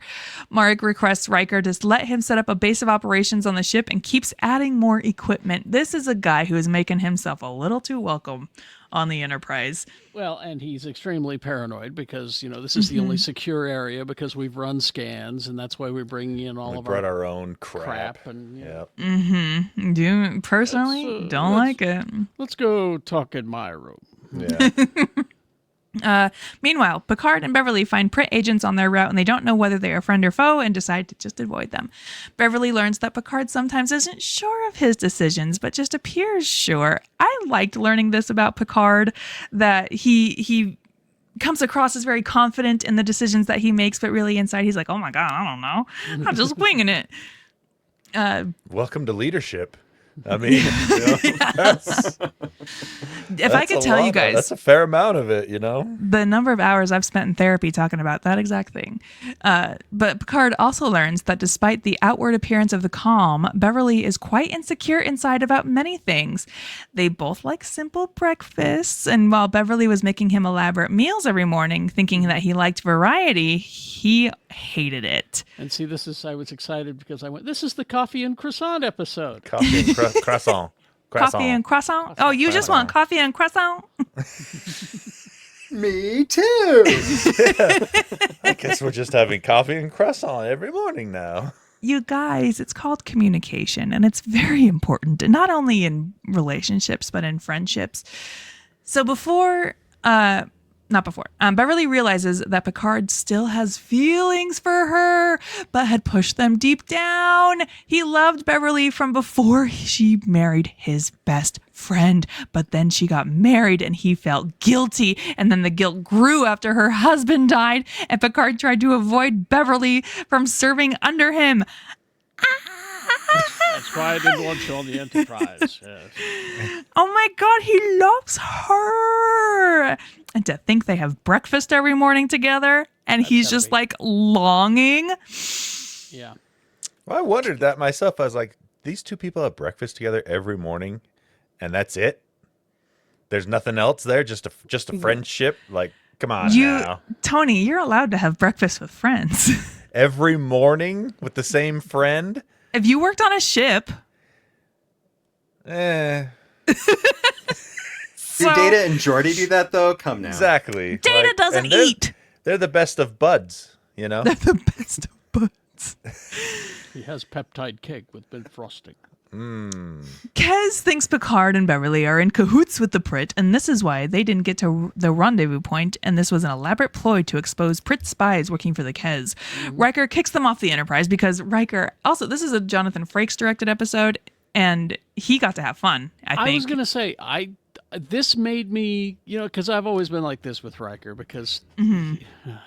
Marek requests Riker to let him set up a base of operations on the ship and keeps adding more equipment. This is a guy who is making himself a little too welcome on the Enterprise. Well, and he's extremely paranoid because, this is the only secure area because we've run scans, and that's why we're bringing in all We of brought our our own crap. and Yep. Do personally don't like it. let's go talk in my room. Yeah. Meanwhile, Picard and Beverly find Prit agents on their route and they don't know whether they are friend or foe and decide to just avoid them. Beverly learns that Picard sometimes isn't sure of his decisions, but just appears sure. I liked learning this about Picard, that he comes across as very confident in the decisions that he makes, but really inside he's like, oh my God, I don't know. I'm just winging it. Welcome to leadership. I mean, If I could tell you guys, that's a fair amount of it, the number of hours I've spent in therapy talking about that exact thing. But Picard also learns that despite the outward appearance of the calm, Beverly is quite insecure inside about many things. They both like simple breakfasts, and while Beverly was making him elaborate meals every morning, thinking that he liked variety, he hated it. And see, I was excited because this is the coffee and croissant episode. Coffee and croissant. Coffee and croissant? Oh, you just want coffee and croissant? Me too. I guess we're just having coffee and croissant every morning now. You guys, it's called communication, and it's very important, and not only in relationships, but in friendships. So Beverly realizes that Picard still has feelings for her, but had pushed them deep down. He loved Beverly from before she married his best friend, but then she got married and he felt guilty, and then the guilt grew after her husband died, and Picard tried to avoid Beverly from serving under him. That's why I didn't want you on the Enterprise. Yes. Oh my God, he loves her. And to think they have breakfast every morning together, and he's just like longing. Yeah. Well, I wondered that myself. I was like, these two people have breakfast together every morning, and that's it? There's nothing else there? Just a friendship? Like, come on now. Tony, you're allowed to have breakfast with friends. Every morning with the same friend? If you worked on a ship. Do Data and Geordi do that though? Come now. Exactly. Data doesn't and eat. They're the best of buds, They're the best of buds. He has peptide cake with mint frosting. Kez thinks Picard and Beverly are in cahoots with the Prit, and this is why they didn't get to the rendezvous point, and this was an elaborate ploy to expose Prit spies working for the Kez. Riker kicks them off the Enterprise because Riker... Also, this is a Jonathan Frakes directed episode, and he got to have fun, I think. I was going to say, this made me, because I've always been like this with Riker, because,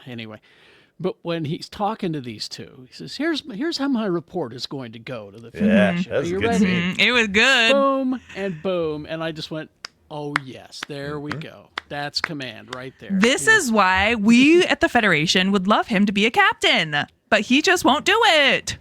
anyway. But when he's talking to these two, he says, here's how my report is going to go to the Federation. That's Are you a good ready? scene. It was good. Boom and boom. And I just went, Oh, yes. There we go. That's command right there. This is why we at the Federation would love him to be a captain, but he just won't do it.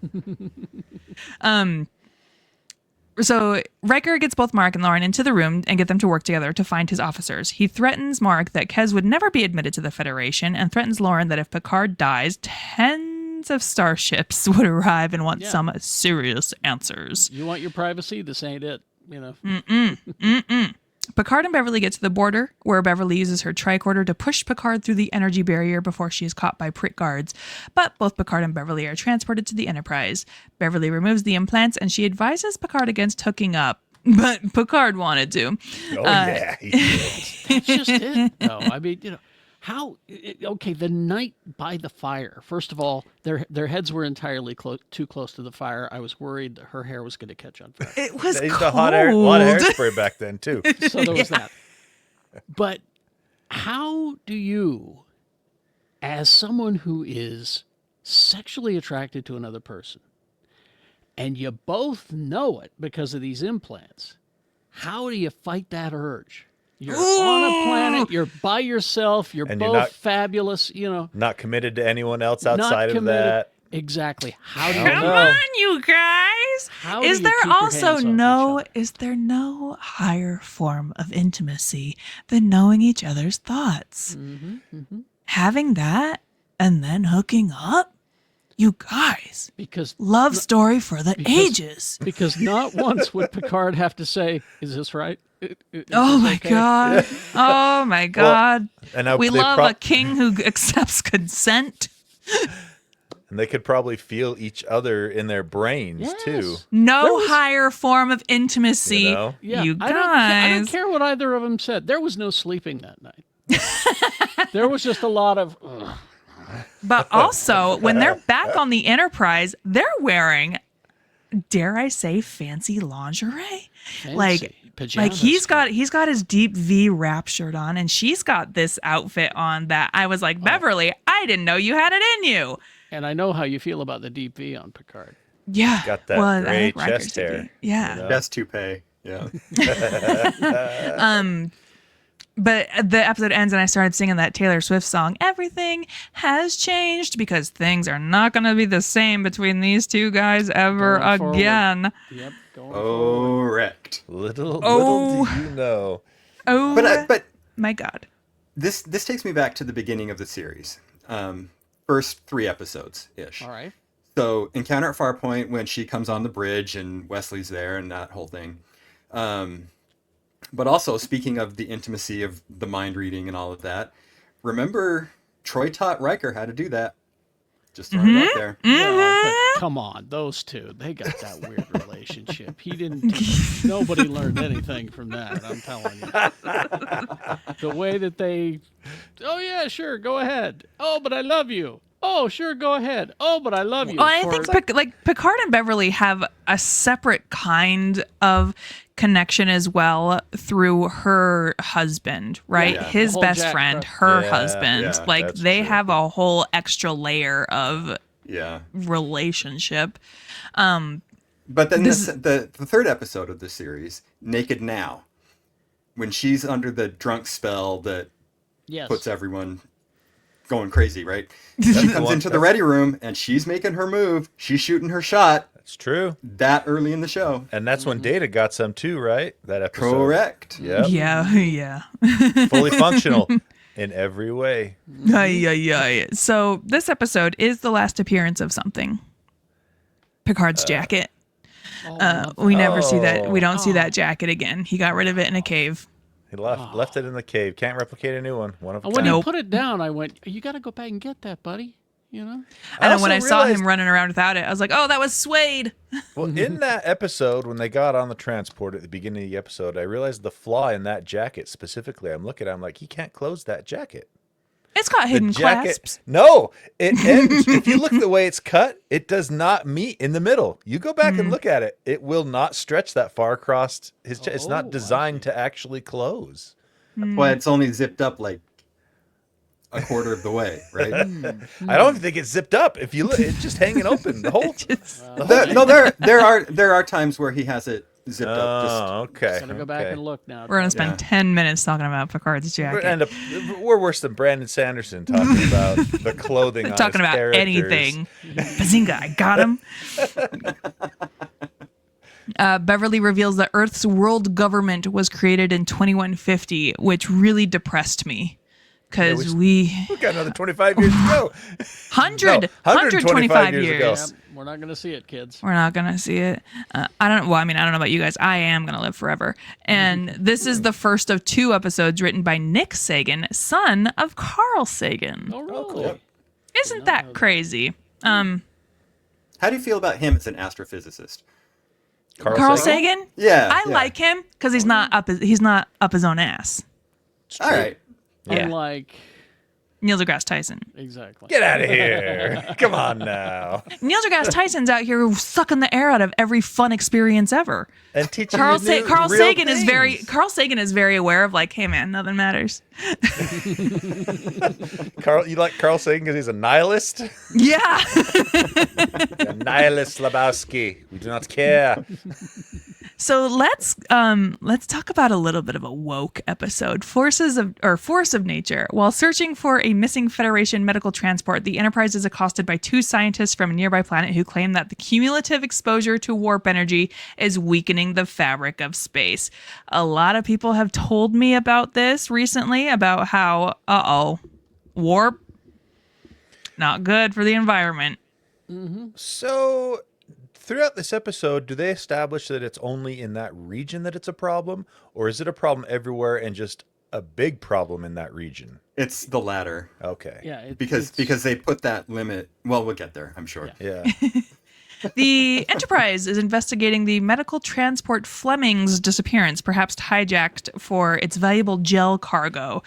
So Riker gets both Mark and Lauren into the room and get them to work together to find his officers. He threatens Mark that Kez would never be admitted to the Federation and threatens Lauren that if Picard dies, tens of starships would arrive and want some serious answers. You want your privacy? This ain't it. You know. Picard and Beverly get to the border, where Beverly uses her tricorder to push Picard through the energy barrier before she is caught by prick guards. But both Picard and Beverly are transported to the Enterprise. Beverly removes the implants, and she advises Picard against hooking up. But Picard wanted to. Oh, yeah. He did. That's just it. No, I mean, you know, okay, the night by the fire. First of all, their heads were entirely too close to the fire. I was worried that her hair was going to catch on fire. It was They used cold. a lot of hairspray back then, too. So there was that. But how do you, as someone who is sexually attracted to another person, and you both know it because of these implants, how do you fight that urge? You're on a planet, you're by yourself, you're And both you're not- fabulous, you know. Not committed to anyone else Not outside of committed. that. Exactly. How do you Come No. on, you guys. How do Is you there keep your also hands off each no other? is there no higher form of intimacy than knowing each other's thoughts? Having that and then hooking up? You guys, Because love story for the ages. because not once would Picard have to say, "Is this right?" Is Oh this my okay?" god. Oh my god. And now We they love a king who accepts consent. And they could probably feel each other in their brains, Yes. too. No higher form of intimacy. You know? Yeah, You I don't guys. care what either of them said. There was no sleeping that night. There was just a lot of. Ugh. But also, when they're back on the Enterprise, they're wearing, dare I say, fancy lingerie. Like Pajamas. he's got his deep V wrap shirt on, and she's got this outfit on that I was like, Beverly, I didn't know you had it in you. And I know how you feel about the deep V on Picard. Yeah, Got that I gray like Riker's chest to be- hair, Yeah. you know? Best toupee. Yeah. But the episode ends, and I started singing that Taylor Swift song, Everything Has Changed, because things are not going to be the same between these two guys ever Going forward. again. Yep. Going forward. Correct. Little Oh. do you know. Oh, But my God. this takes me back to the beginning of the series. First 3 episodes ish. All right. So Encounter at Farpoint, when she comes on the bridge and Wesley's there and that whole thing. But also, speaking of the intimacy of the mind reading and all of that, remember Troy taught Riker how to do that. Just throwing it out there. Well, but come on, those two, they got that weird relationship. He didn't. Nobody learned anything from that. I'm telling you. The way that they, oh yeah, sure, go ahead. Oh, but I love you. Oh, sure, go ahead. Oh, but I love you. Well, I For- think Picard and Beverly have a separate kind of connection as well through her husband, right? Yeah. His The whole best Jack friend, Crush- her Yeah, husband. yeah, Like that's they true. have a whole extra layer of Yeah. relationship. But then This- the third episode of the series, Naked Now, when she's under the drunk spell that yes. puts everyone going crazy, right? That's She the comes one- into the that's- ready room and she's making her move. She's shooting her shot That's true. that early in the show. And that's when Data got some, too, right? That episode. Correct. Yep. Yeah. Fully functional in every way. Ay, ay, ay. So this episode is the last appearance of something. Picard's jacket. Oh, We never see that. We don't see Oh. that jacket again. He got rid of it in a cave. He left it in the cave. Can't replicate a new one. One of a and when kind. Nope. he put it down, I went, "You got to go back and get that, buddy." You know. And then when I also saw him realized- running around without it, I was like, oh, that was suede. Well, in that episode, when they got on the transport at the beginning of the episode, I realized the flaw in that jacket specifically. I'm looking at it, I'm like, he can't close that jacket. It's got hidden The jacket. clasps. No, it ends. If you look at the way it's cut, it does not meet in the middle. You go back and look at it. It will not stretch that far across his chest. It's Oh, not I designed see. to actually close. That's why it's only zipped up like a quarter of the way, right? I don't even think it's zipped up. If you look, it's just hanging open. The whole. There are times where he has it zipped up. Just Oh, okay. Gotta go back and look now. We're going to spend Yeah. 10 minutes talking about Picard's jacket. We're worse than Brandon Sanderson talking about the clothing on Talking his about characters. anything. Bazinga, I got him. Beverly reveals that Earth's world government was created in 2150, which really depressed me. Because we got another 25 years to go. 125 years. Yep, we're not gonna see it, kids. We're not going to see it. I don't know about you guys. I am going to live forever. And this is the first of 2 episodes written by Nick Sagan, son of Carl Sagan. Oh, really? cool. Isn't that crazy? How do you feel about him as an astrophysicist? Carl Sagan? Yeah, I yeah. like him because he's not up his own ass. All right. Yeah. Unlike Neil deGrasse Tyson. exactly. Get out of here. Come on now. Neil deGrasse Tyson's out here sucking the air out of every fun experience ever. And teaching Carl you Sagan real Carl Sagan is very aware of like, hey man, nothing matters. You like Carl Sagan because he's a nihilist? Yeah. A nihilist Lebowski. We do not care. So let's talk about a little bit of a woke episode. Force of nature. While searching for a missing Federation medical transport, the Enterprise is accosted by 2 scientists from a nearby planet who claim that the cumulative exposure to warp energy is weakening the fabric of space. A lot of people have told me about this recently, about how warp not good for the environment. So, throughout this episode, do they establish that it's only in that region that it's a problem? Or is it a problem everywhere and just a big problem in that region? It's the latter. Okay. Yeah, Because they put that limit. Well, we'll get there, I'm sure. Yeah. The Enterprise is investigating the medical transport Fleming's disappearance, perhaps hijacked for its valuable gel cargo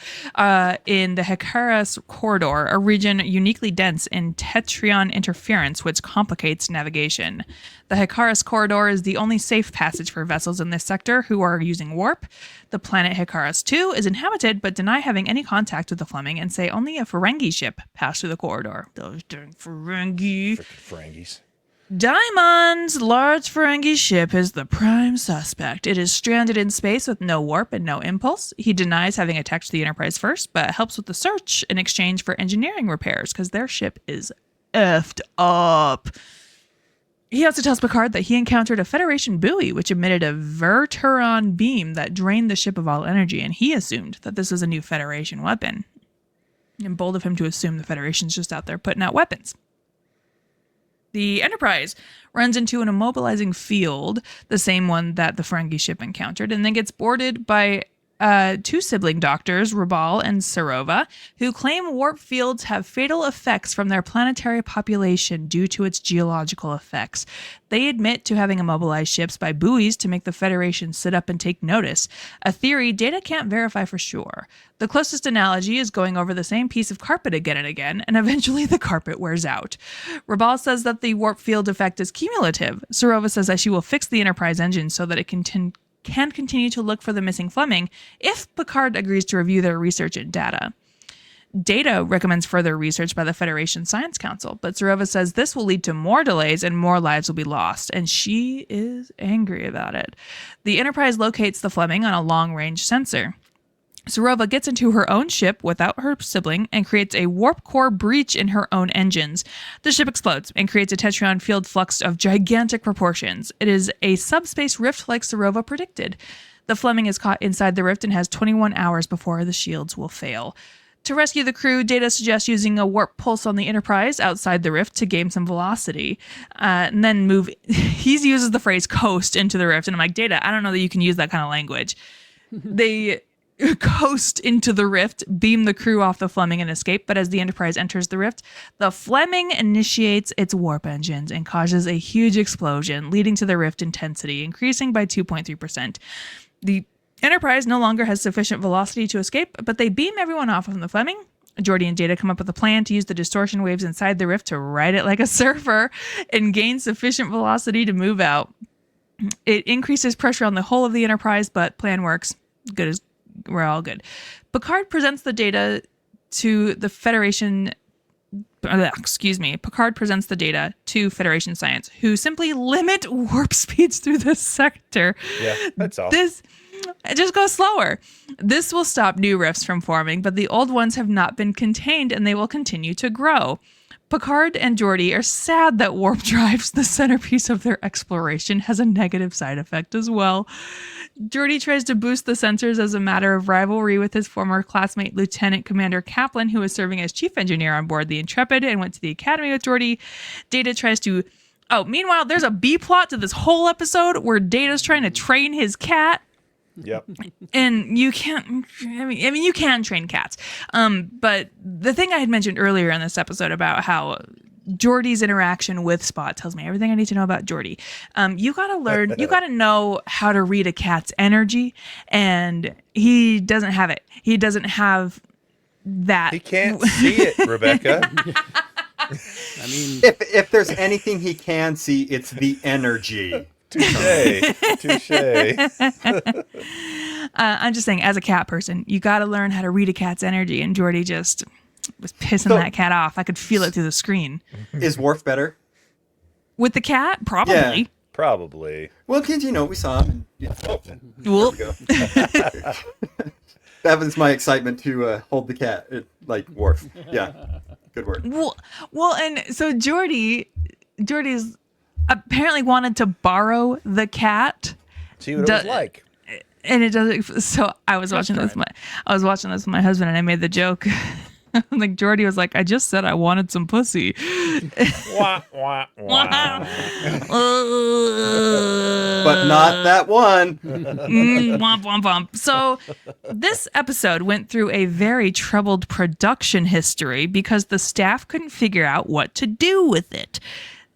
in the Hekaris corridor, a region uniquely dense in tetryon interference, which complicates navigation. The Hekaris corridor is the only safe passage for vessels in this sector who are using warp. The planet Hekaris 2 is inhabited, but deny having any contact with the Fleming and say only a Ferengi ship passed through the corridor. Those darn Ferengi. Frickin' Ferengis. Diamond's large Ferengi ship is the prime suspect. It is stranded in space with no warp and no impulse. He denies having attacked the Enterprise first, but helps with the search in exchange for engineering repairs because their ship is effed up. He also tells Picard that he encountered a Federation buoy which emitted a Verteron beam that drained the ship of all energy, and he assumed that this was a new Federation weapon. And bold of him to assume the Federation's just out there putting out weapons. The Enterprise runs into an immobilizing field, the same one that the Ferengi ship encountered, and then gets boarded by 2 sibling doctors, Rabal and Sarova, who claim warp fields have fatal effects from their planetary population due to its geological effects. They admit to having immobilized ships by buoys to make the Federation sit up and take notice, a theory Data can't verify for sure. The closest analogy is going over the same piece of carpet again and again, and eventually the carpet wears out. Rabal says that the warp field effect is cumulative. Sarova says that she will fix the Enterprise engine so that it can continue to look for the missing Fleming if Picard agrees to review their research and data. Data recommends further research by the Federation Science Council, but Sarova says this will lead to more delays and more lives will be lost, and she is angry about it. The Enterprise locates the Fleming on a long-range sensor. Sarova gets into her own ship without her sibling and creates a warp core breach in her own engines. The ship explodes and creates a tetryon field flux of gigantic proportions. It is a subspace rift like Sarova predicted. The Fleming is caught inside the rift and has 21 hours before the shields will fail. To rescue the crew, Data suggests using a warp pulse on the Enterprise outside the rift to gain some velocity, and then move. He uses the phrase coast into the rift, and I'm like, Data, I don't know that you can use that kind of language. They coast into the rift, beam the crew off the Fleming and escape, but as the Enterprise enters the rift, the Fleming initiates its warp engines and causes a huge explosion, leading to the rift intensity increasing by 2.3%. The Enterprise no longer has sufficient velocity to escape, but they beam everyone off from the Fleming. Geordi and Data come up with a plan to use the distortion waves inside the rift to ride it like a surfer and gain sufficient velocity to move out. It increases pressure on the whole of the Enterprise, but plan works. We're all good. Picard presents the data to the Federation Picard presents the data to Federation science, who simply limit warp speeds through this sector. Yeah, that's all. It just goes slower. This will stop new rifts from forming, but the old ones have not been contained and they will continue to grow. Picard and Geordi are sad that warp drives, the centerpiece of their exploration, has a negative side effect as well. Geordi tries to boost the sensors as a matter of rivalry with his former classmate, Lieutenant Commander Kaplan, who was serving as chief engineer on board the Intrepid and went to the academy with Geordi. Data tries to... Oh, meanwhile, there's a B-plot to this whole episode where Data's trying to train his cat. Yep. And you can't, I mean, you can train cats. But the thing I had mentioned earlier in this episode about how Geordi's interaction with Spot tells me everything I need to know about Geordi. You gotta know how to read a cat's energy, and he doesn't have it. He doesn't have that. He can't see it, Rebecca. I mean, If there's anything he can see, it's the energy. Touche. I'm just saying, as a cat person, you got to learn how to read a cat's energy, and Geordi just was pissing that cat off. I could feel it through the screen. Is Worf better? With the cat? Probably. Yeah. Probably. Well, because, we saw him. Oh, there Well, we go. That was my excitement to hold the cat, like Worf. Yeah, good word. well, and so Geordi's apparently wanted to borrow the cat. See what it was like. And it doesn't. So I was watching this with my husband, and I made the joke. Like Geordi was like, I just said I wanted some pussy. Wah, wah, wah. But not that one. Womp, womp, womp. So this episode went through a very troubled production history because the staff couldn't figure out what to do with it.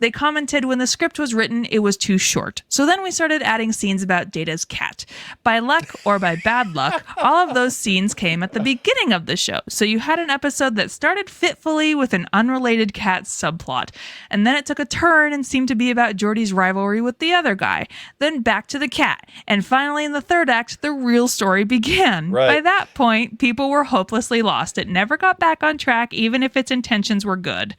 They commented when the script was written, it was too short. So then we started adding scenes about Data's cat. By luck or by bad luck, all of those scenes came at the beginning of the show. So you had an episode that started fitfully with an unrelated cat subplot. And then it took a turn and seemed to be about Geordi's rivalry with the other guy. Then back to the cat. And finally, in the third act, the real story began. Right. By that point, people were hopelessly lost. It never got back on track, even if its intentions were good.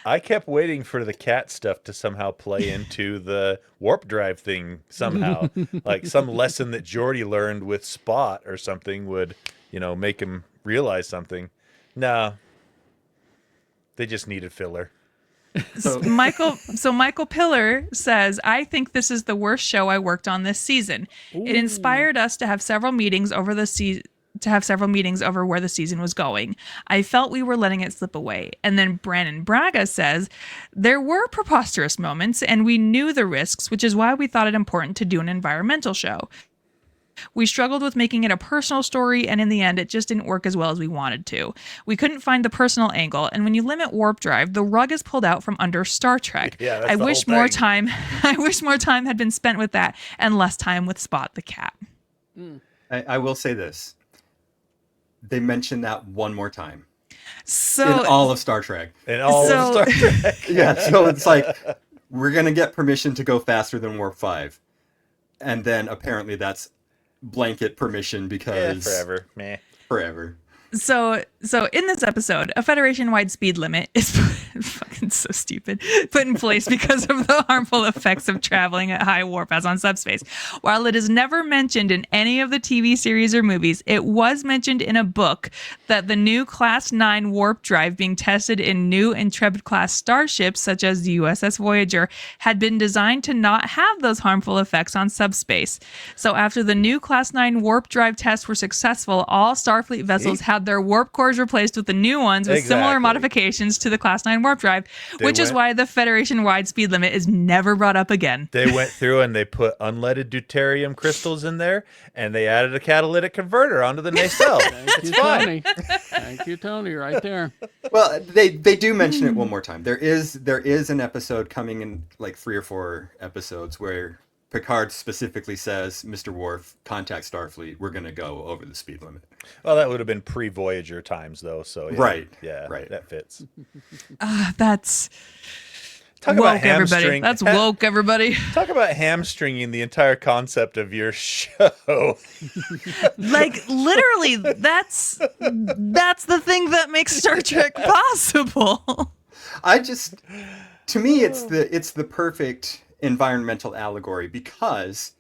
I kept waiting for the cat stuff to somehow play into the warp drive thing somehow. Like some lesson that Geordi learned with Spot or something would, make him realize something. No. They just needed filler. Michael Pillar says, I think this is the worst show I worked on this season. Ooh. It inspired us to have several meetings over where the season was going. I felt we were letting it slip away. And then Brandon Braga says, there were preposterous moments and we knew the risks, which is why we thought it important to do an environmental show. We struggled with making it a personal story, and in the end, it just didn't work as well as we wanted to. We couldn't find the personal angle, and when you limit warp drive, the rug is pulled out from under Star Trek. Yeah, that's I the wish whole more thing. time. I wish more time had been spent with that, and less time with Spot the cat. I will say this. They mentioned that one more time So in all of Star Trek. And all of Star Trek. Yeah, so it's like, we're going to get permission to go faster than Warp 5. And then apparently that's blanket permission because... forever. Meh. Forever. So in this episode, a Federation-wide speed limit is fucking so stupid, put in place because of the harmful effects of traveling at high warp as on subspace. While it is never mentioned in any of the TV series or movies, it was mentioned in a book that the new Class 9 warp drive being tested in new Intrepid-class starships, such as the USS Voyager, had been designed to not have those harmful effects on subspace. So after the new Class 9 warp drive tests were successful, all Starfleet vessels had their warp cores replaced with the new ones with similar Exactly. modifications to the Class 9 warp drive, which is went- why the Federation-wide speed limit is never brought up again. They went through and they put unleaded deuterium crystals in there, and they added a catalytic converter onto the nacelle. Thank you, Tony. Thank you, Tony. Right there. Well, they do mention it one more time. There is an episode coming in like 3 or 4 episodes where Picard specifically says, Mr. Worf, contact Starfleet. We're going to go over the speed limit. Well, that would have been pre-Voyager times, though. So yeah, Right, yeah, right. that fits. That's Talk woke, about everybody. hamstring. That's woke, everybody. Talk about hamstringing the entire concept of your show. Like, literally, that's the thing that makes Star Trek possible. To me, it's the perfect environmental allegory because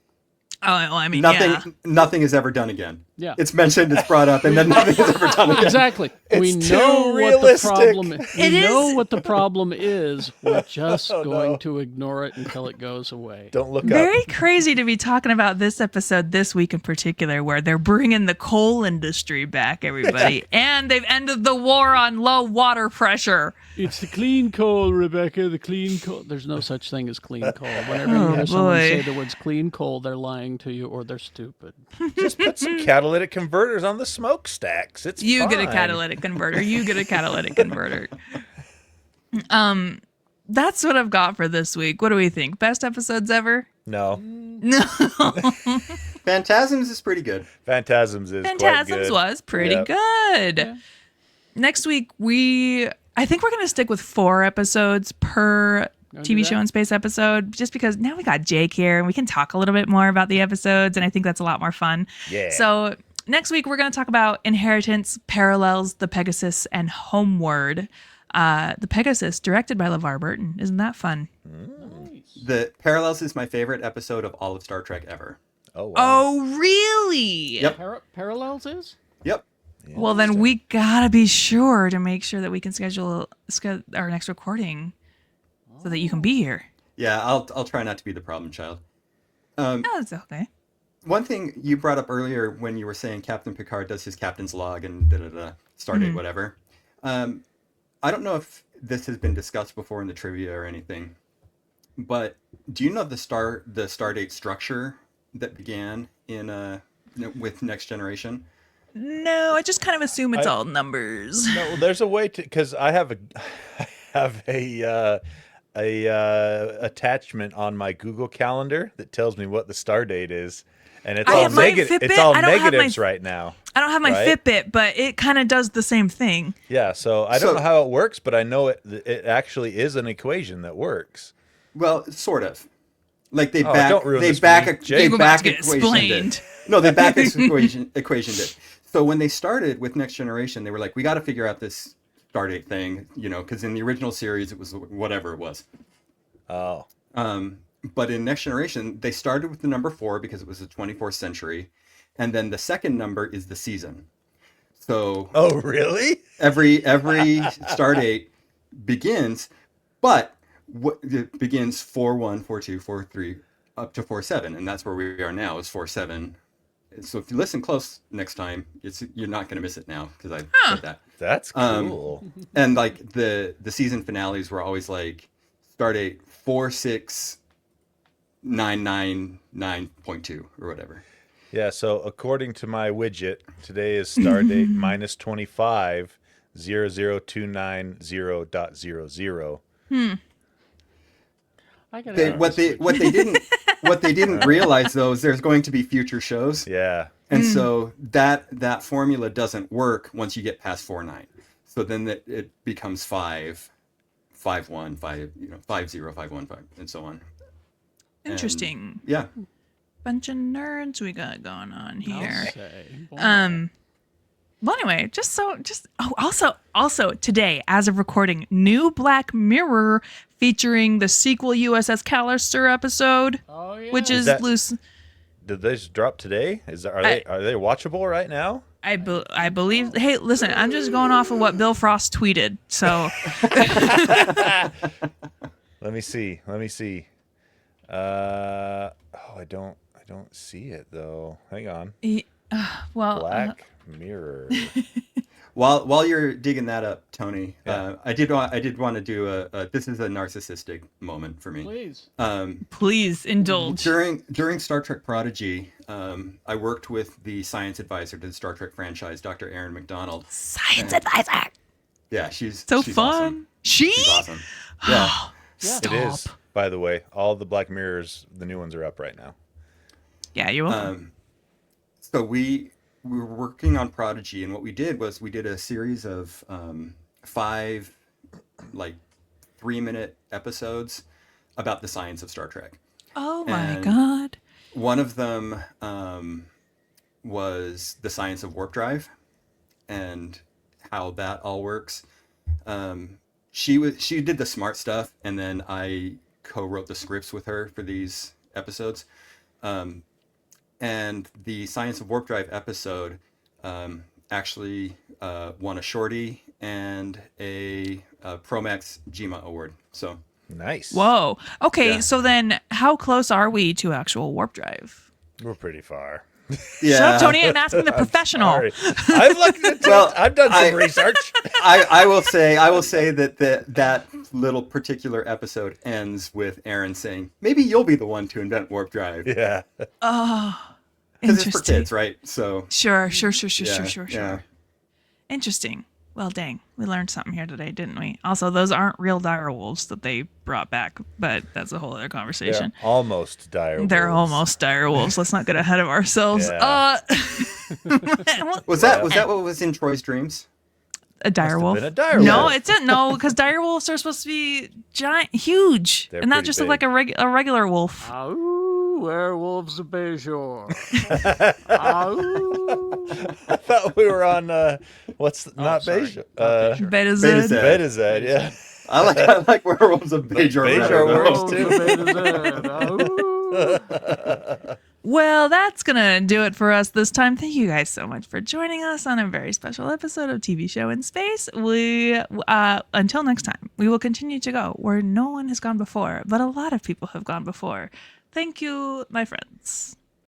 Oh, well, I mean, yeah. nothing is ever done again. Yeah. It's mentioned, it's brought up, and then nothing is ever done again. Exactly. We It's know too what the problem realistic. is. We It know is. what the problem is. We're just Oh, going no. to ignore it until it goes away. Don't look Very up. crazy to be talking about this episode this week in particular, where they're bringing the coal industry back, everybody, and they've ended the war on low water pressure. It's the clean coal, Rebecca. The clean coal. There's no such thing as clean coal. Whenever Oh, you hear someone boy. say the words clean coal, they're lying to you or they're stupid. Just put some catalytic converters on the smokestacks. It's You get a fine. catalytic converter. You get a catalytic converter. That's what I've got for this week. What do we think? Best episodes ever? No, No. Phantasms is pretty good. Phantasms is quite Phantasms good. was pretty Yep. good. Yeah. Next week, I think we're going to stick with 4 episodes per Wanna do TV that? show and space episode, just because now we got Jake here and we can talk a little bit more about the episodes, and I think that's a lot more fun. Yeah. So next week, we're going to talk about Inheritance, Parallels, The Pegasus, and Homeward. The Pegasus, directed by LeVar Burton. Isn't that fun? The Parallels is my favorite episode of all of Star Trek ever. Oh, wow. Oh, really? Yep. Parallels is? Yep. Well, then we gotta be sure to make sure that we can schedule our next recording so that you can be here. Yeah, I'll try not to be the problem child. No, it's okay. One thing you brought up earlier when you were saying Captain Picard does his captain's log and stardate whatever. I don't know if this has been discussed before in the trivia or anything, but do you know the stardate structure that began in with Next Generation? No, I just kind of assume it's all numbers. No, there's a way to, because I have a attachment on my Google Calendar that tells me what the star date is, and it's I all have my negative. Fitbit. It's all I don't have my- negatives right now. I don't have my Right? Fitbit, but it kind of does the same thing. Yeah, so I don't So- know how it works, but I know it actually is an equation that works. Well, sort of. Like they Oh, back don't ruin they this back for me. a- Jake. they You're about back to get equationed explained. it. No, they back equationed it. So when they started with Next Generation, they were like, we got to figure out this stardate thing, because in the original series it was whatever it was. Oh, But in Next Generation, they started with the number 4 because it was the 24th century, and then the second number is the season. So oh, really? every stardate begins, but it begins 4-1, 4-2, 4-3, up to 4-7, and that's where we are now. Is 4-7. So if you listen close next time, you're not going to miss it now because I said that. That's cool. And like the season finales were always like stardate 46999.2 or whatever. Yeah, so according to my widget, today is stardate minus 25 00290.00. I gotta What they didn't realize though is there's going to be future shows, Yeah. and so that formula doesn't work once you get past 4-9. So then it becomes 5, 5-1, 5, 5-0, 5-1, 5, and so on. Interesting. Yeah. Bunch of nerds we got going on here. say. Well, anyway, also today, as of recording, new Black Mirror featuring the sequel USS Callister episode, Oh, yeah. which is that- loose. Did they just drop today? Are they watchable right now? I believe. Hey, listen, I'm just going off of what Bill Frost tweeted. So Let me see. I don't see it though. Hang on. well, Black Mirror. While you're digging that up, Tony, Yeah. I did want to do this is a narcissistic moment for me. Please. please indulge. During Star Trek Prodigy, I worked with the science advisor to the Star Trek franchise, Dr. Erin McDonald. Science advisor. Yeah, she's So she's fun. Awesome. She. She's awesome. Yeah. Stop. It is, by the way. All the Black Mirrors, the new ones are up right now. Yeah, you're welcome. So we were working on Prodigy, and what we did was we did a series of 5 3-minute episodes about the science of Star Trek. Oh my and- god. One of them was the science of warp drive and how that all works. she did the smart stuff, and then I co-wrote the scripts with her for these episodes. And the Science of Warp Drive episode actually won a Shorty and a Promax GMA award. So Nice. Whoa. Okay, Yeah. so then how close are we to actual warp drive? We're pretty far. yeah, Shut up, Tony. I'm asking the professional. Sorry. I've looked into Well, I've done some research. I will say that that little particular episode ends with Aaron saying, "Maybe you'll be the one to invent warp drive." Yeah. Oh, Because it's for interesting. kids, right? So Sure. yeah. Interesting. Well, dang, we learned something here today, didn't we? Also, those aren't real dire wolves that they brought back, but that's a whole other They're conversation. almost dire. They're wolves. almost dire wolves. Let's not get ahead of ourselves. Yeah. Was that what was in Troy's dreams? A dire wolf? been a dire No, wolf. it didn't. No, because dire wolves are supposed to be giant, huge, They're and not pretty just big. like a regular wolf. Ow, werewolves of Bejor. Ow. I thought we were on not sorry. Beja. Not Bejor. Beta Beta Z. Z. Beta Z, yeah. I like Werewolves of Bajor. Bajor better, works though. too. Ow. Well, that's gonna do it for us this time. Thank you guys so much for joining us on a very special episode of TV Show in Space. We, until next time, we will continue to go where no one has gone before, but a lot of people have gone before. Thank you, my friends.